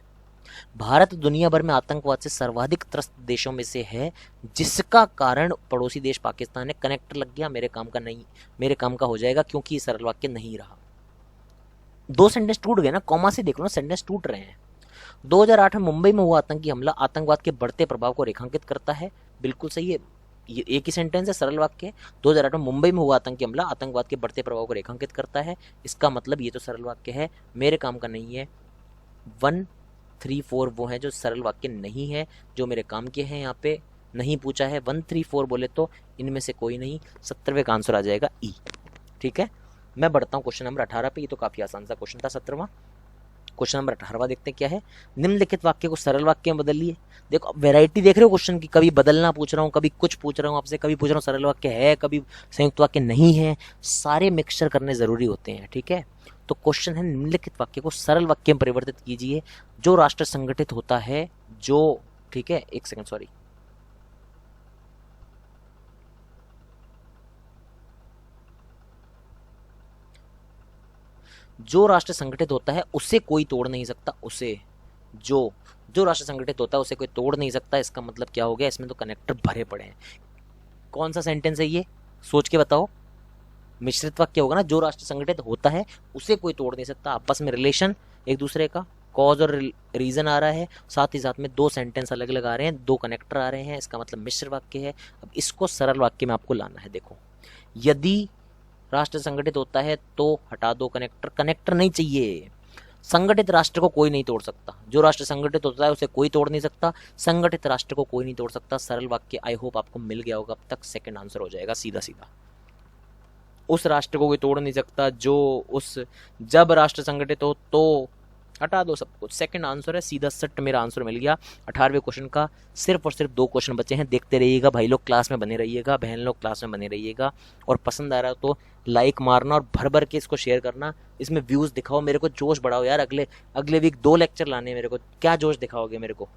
भारत दुनिया भर में आतंकवाद से सर्वाधिक त्रस्त देशों में से है, जिसका कारण पड़ोसी देश पाकिस्तान है। कनेक्टर लग गया, मेरे काम का नहीं, मेरे काम का हो जाएगा, क्योंकि सरल वाक्य नहीं रहा। 2 सेंटेंस टूट गए ना, कॉमा से देख लो ना, सेंटेंस टूट रहे हैं। 2008 में मुंबई में हुआ आतंकी हमला आतंकवाद के बढ़ते प्रभाव को रेखांकित करता है। बिल्कुल सही है, ये एक ही सेंटेंस है, सरल वाक्य। 2008 में मुंबई में हुआ आतंकी हमला आतंकवाद के बढ़ते प्रभाव को रेखांकित करता है। इसका मतलब ये तो सरल वाक्य है, मेरे काम का नहीं है। 1, 3, 4 वो हैं जो सरल वाक्य नहीं है, जो मेरे काम के हैं। यहाँ पे नहीं पूछा है, 1, 3, 4 बोले तो इनमें से कोई नहीं। 17वें का आंसर आ जाएगा ई। ठीक है, मैं बढ़ता हूँ क्वेश्चन नंबर 18 पे। ये तो काफी आसान सा क्वेश्चन था 17वां। क्वेश्चन नंबर 18वां देखते हैं क्या है। निम्नलिखित वाक्य को सरल वाक्य में बदलिए। देखो वैरायटी देख रहे हो क्वेश्चन की, कभी बदलना पूछ रहा हूँ, कभी कुछ पूछ रहा हूँ आपसे, कभी पूछ रहा हूँ सरल वाक्य है, कभी संयुक्त वाक्य नहीं है। सारे मिक्सचर करने जरूरी होते हैं। ठीक है, तो क्वेश्चन है निम्नलिखित वाक्य को सरल वाक्य में परिवर्तित कीजिए। जो राष्ट्र संगठित होता है, जो, ठीक है, एक सेकंड, सॉरी, जो राष्ट्र संगठित होता है उसे कोई तोड़ नहीं सकता। उसे, जो राष्ट्र संगठित होता है उसे कोई तोड़ नहीं सकता। इसका मतलब क्या हो गया, इसमें तो कनेक्टर भरे पड़े हैं। कौन सा सेंटेंस है ये, सोच के बताओ। मिश्रित वाक्य होगा ना, जो राष्ट्र संगठित होता है उसे कोई तोड़ नहीं सकता। आपस में रिलेशन एक दूसरे का, कॉज और रीजन आ रहा है, साथ ही साथ में 2 सेंटेंस अलग अलग आ रहे हैं, 2 कनेक्टर आ रहे हैं। इसका मतलब मिश्र वाक्य है। अब इसको सरल वाक्य में आपको लाना है। देखो, यदि राष्ट्र संगठित होता है तो हटा दो कनेक्टर, कनेक्टर नहीं चाहिए। संगठित राष्ट्र को कोई नहीं तोड़ सकता। जो राष्ट्र संगठित होता है उसे कोई तोड़ नहीं सकता। संगठित राष्ट्र को कोई नहीं तोड़ सकता। सरल वाक्य आई होप आपको मिल गया होगा अब तक। सेकंड आंसर हो जाएगा सीधा सीधा। उस राष्ट्र को कोई तोड़ नहीं सकता जो जब राष्ट्र संगठित हो तो हटा दो सब कुछ। सेकंड आंसर है, सीधा सट मेरा आंसर मिल गया। 18वें क्वेश्चन का सिर्फ और सिर्फ 2 क्वेश्चन बचे हैं। देखते रहिएगा भाई लोग, क्लास में बने रहिएगा, बहन लोग क्लास में बने रहिएगा। और पसंद आ रहा हो तो लाइक मारना और भर भर के इसको शेयर करना। इसमें व्यूज़ दिखाओ, मेरे को जोश बढ़ाओ यार। अगले वीक 2 लेक्चर लाने मेरे को, क्या जोश दिखाओगे मेरे को?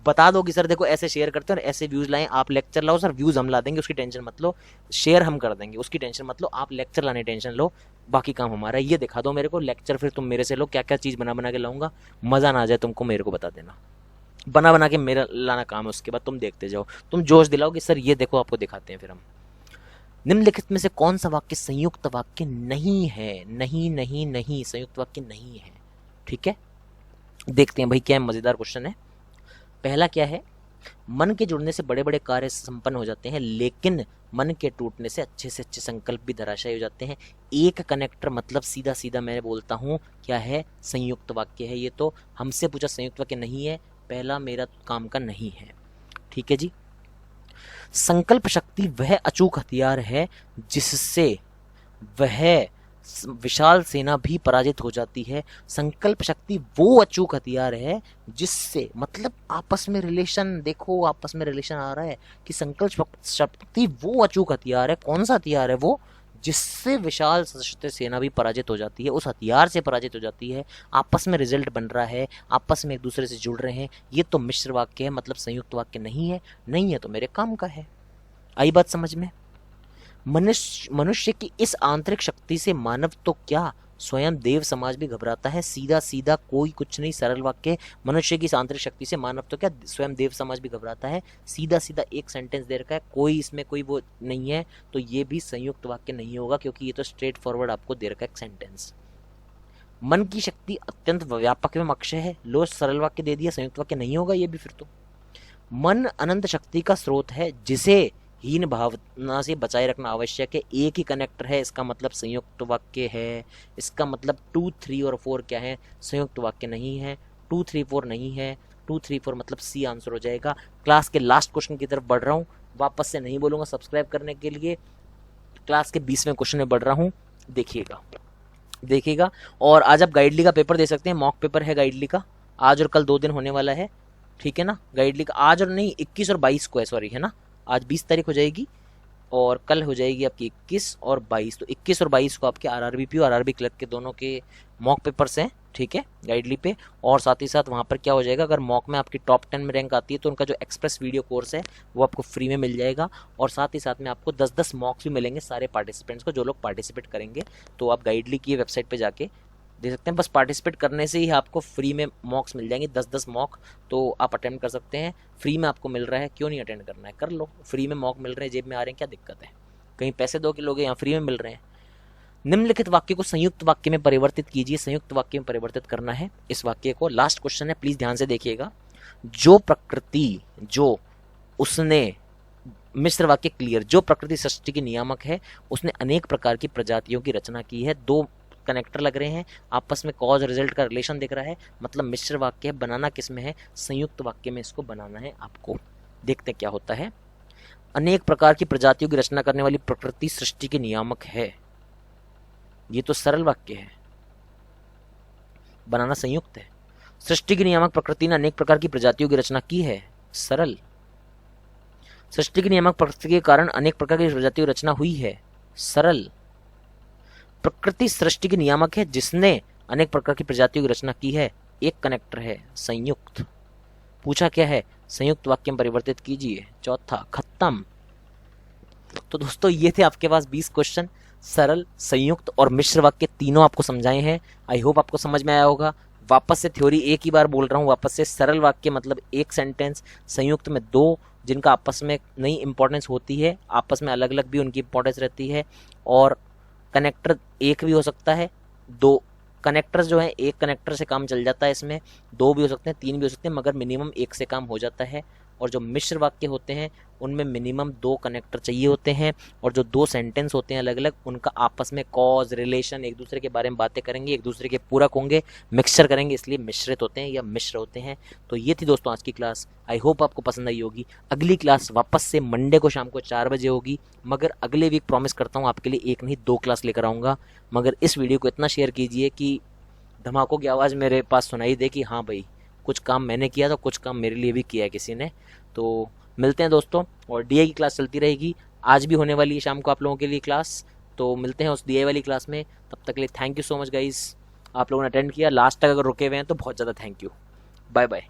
बता दो कि सर देखो ऐसे शेयर करते हैं और ऐसे व्यूज़ लाएं, आप लेक्चर लाओ। सर व्यूज़ हम ला देंगे, उसकी टेंशन मत लो। शेयर हम कर देंगे, उसकी टेंशन मत लो। आप लेक्चर लाने टेंशन लो, बाकी काम हमारा है। ये दिखा दो मेरे को लेक्चर, फिर तुम मेरे से लो। क्या क्या चीज़ बना बना के लाऊंगा, मज़ा ना आ जाए तुमको मेरे को बता देना। बना बना के मेरा लाना काम है, उसके बाद तुम देखते जाओ। तुम जोश दिलाओ कि सर ये देखो, आपको दिखाते हैं फिर हम। निम्नलिखित में से कौन सा वाक्य संयुक्त वाक्य नहीं है? नहीं नहीं नहीं, संयुक्त वाक्य नहीं है। ठीक है, देखते हैं भाई क्या मज़ेदार क्वेश्चन है। पहला क्या है, मन के जुड़ने से बड़े बड़े कार्य संपन्न हो जाते हैं, लेकिन मन के टूटने से अच्छे संकल्प भी धराशायी हो जाते हैं। एक कनेक्टर मतलब सीधा सीधा मैं बोलता हूँ क्या है, संयुक्त वाक्य है। ये तो हमसे पूछा संयुक्त वाक्य नहीं है, पहला मेरा काम का नहीं है। ठीक है जी। संकल्प शक्ति वह अचूक हथियार है जिससे वह विशाल सेना भी पराजित हो जाती है। संकल्प शक्ति वो अचूक हथियार है जिससे, मतलब आपस में रिलेशन देखो, आपस में रिलेशन आ रहा है कि संकल्प शक्ति वो अचूक हथियार है। कौन सा हथियार है वो? जिससे विशाल सशस्त्र सेना भी पराजित हो जाती है, उस हथियार से पराजित हो जाती है। आपस में रिजल्ट बन रहा है, आपस में एक दूसरे से जुड़ रहे हैं। ये तो मिश्र वाक्य है, मतलब संयुक्त वाक्य नहीं है। नहीं है तो मेरे काम का है। आई बात समझ में? मनुष्य की इस आंतरिक शक्ति से मानव तो क्या, स्वयं देव समाज भी घबराता है। सीधा सीधा कोई कुछ नहीं, सरल वाक्य। मनुष्य की इस आंतरिक शक्ति से मानव तो क्या, स्वयं देव समाज भी घबराता है। सीधा सीधा एक सेंटेंस दे रखा है, कोई इसमें कोई वो नहीं है, तो ये भी संयुक्त वाक्य नहीं होगा, क्योंकि ये तो स्ट्रेट फॉरवर्ड आपको दे रखा है एक सेंटेंस। मन की शक्ति अत्यंत व्यापक एवं अक्षय है। लो, सरल वाक्य दे दिया, संयुक्त वाक्य नहीं होगा ये भी फिर तो। मन अनंत शक्ति का स्रोत है जिसे हीन भावना से बचाए रखना आवश्यक है। एक ही कनेक्टर है, इसका मतलब संयुक्त वाक्य है। इसका मतलब 2, 3 और 4 क्या है, संयुक्त वाक्य नहीं है। 2, 3, 4 नहीं है। 2, 3, 4 मतलब सी आंसर हो जाएगा। क्लास के लास्ट क्वेश्चन की तरफ बढ़ रहा हूँ, वापस से नहीं बोलूँगा सब्सक्राइब करने के लिए। क्लास के 20वें क्वेश्चन में बढ़ रहा हूँ, देखिएगा। और आज आप गाइडली का पेपर दे सकते हैं, मॉक पेपर है गाइडली का, आज और कल 2 दिन होने वाला है। ठीक है ना, गाइडली का आज और नहीं 21 और 22 को है, सॉरी है ना, आज 20 तारीख हो जाएगी और कल हो जाएगी आपकी 21 और 22। तो 21 और 22 को आपके RRBP और RRB क्लर्क के दोनों के मॉक पेपर्स हैं। ठीक है, गाइडली पे। और साथ ही साथ वहाँ पर क्या हो जाएगा, अगर मॉक में आपकी टॉप 10 में रैंक आती है तो उनका जो एक्सप्रेस वीडियो कोर्स है वो आपको फ्री में मिल जाएगा। और साथ ही साथ में आपको 10-10 मॉक्स भी मिलेंगे सारे पार्टिसिपेंट्स को, जो लोग पार्टिसिपेट करेंगे। तो आप गाइडली की वेबसाइट पर जाके दे सकते हैं। बस पार्टिसिपेट करने से ही आपको फ्री में मॉक्स मिल जाएंगे, 10-10 मॉक। तो आप अटेम्प्ट कर सकते हैं, फ्री में आपको मिल रहा है, क्यों नहीं अटेंड करना है, कर लो। फ्री में मॉक मिल रहे हैं, जेब में आ रहे हैं, क्या दिक्कत है? कहीं पैसे दो कि लोग यहाँ फ्री में मिल रहे हैं। निम्नलिखित वाक्य को संयुक्त वाक्य में परिवर्तित कीजिए। संयुक्त वाक्य में परिवर्तित करना है इस वाक्य को। लास्ट क्वेश्चन है, प्लीज ध्यान से देखिएगा। जो प्रकृति, जो उसने, मिश्र वाक्य क्लियर, जो प्रकृति सृष्टि की नियामक है उसने अनेक प्रकार की प्रजातियों की रचना की है। 2 कनेक्टर लग रहे हैं, आपस में कॉज रिजल्ट का रिलेशन दिख रहा है, मतलब मिश्र वाक्य है। बनाना किस में है, संयुक्त वाक्य में इसको बनाना है आपको। देखते हैं क्या होता है। अनेक प्रकार की प्रजातियों की रचना करने वाली प्रकृति सृष्टि के नियामक है, ये तो सरल वाक्य है। बनाना संयुक्त है। सृष्टि की नियामक प्रकृति ने अनेक प्रकार की प्रजातियों की रचना की है, सरल। सृष्टि की नियामक प्रकृति के कारण अनेक प्रकार की प्रजातियों की रचना हुई है, सरल। प्रकृति सृष्टि की नियामक है जिसने अनेक प्रकार की प्रजातियों की रचना की है, एक कनेक्टर है, संयुक्त। पूछा क्या है, संयुक्त वाक्य में परिवर्तित कीजिए। चौथा, खत्म। तो दोस्तों ये थे आपके पास 20 क्वेश्चन, सरल, संयुक्त और मिश्र वाक्य तीनों आपको समझाए हैं। आई होप आपको समझ में आया होगा। वापस से थ्योरी एक ही बार बोल रहा हूँ, वापस से। सरल वाक्य मतलब एक सेंटेंस, संयुक्त में 2 जिनका आपस में नई इंपॉर्टेंस होती है, आपस में अलग अलग भी उनकी इंपॉर्टेंस रहती है। और कनेक्टर एक भी हो सकता है, 2 कनेक्टर्स जो हैं, एक कनेक्टर से काम चल जाता है, इसमें 2 भी हो सकते हैं, 3 भी हो सकते हैं, मगर मिनिमम 1 से काम हो जाता है। और जो मिश्र वाक्य होते हैं उनमें मिनिमम 2 कनेक्टर चाहिए होते हैं। और जो 2 सेंटेंस होते हैं अलग अलग, उनका आपस में कॉज रिलेशन, एक दूसरे के बारे में बातें करेंगे, एक दूसरे के पूरक होंगे, मिक्सचर करेंगे, इसलिए मिश्रित होते हैं या मिश्र होते हैं। तो ये थी दोस्तों आज की क्लास। आई होप आपको पसंद आई होगी। अगली क्लास वापस से मंडे को शाम को 4 बजे होगी, मगर अगले वीक प्रॉमिस करता हूँ आपके लिए 1 नहीं 2 क्लास लेकर आऊँगा। मगर इस वीडियो को इतना शेयर कीजिए कि धमाकों की आवाज़ मेरे पास सुनाई दे कि हाँ भाई, कुछ काम मैंने किया तो कुछ काम मेरे लिए भी किया है किसी ने। तो मिलते हैं दोस्तों, और डीआई की क्लास चलती रहेगी। आज भी होने वाली है शाम को आप लोगों के लिए क्लास, तो मिलते हैं उस डीआई वाली क्लास में। तब तक के लिए thank you so much guys, आप लोगों ने अटेंड किया। लास्ट तक अगर रुके हुए हैं तो बहुत ज़्यादा थैंक यू। Bye bye.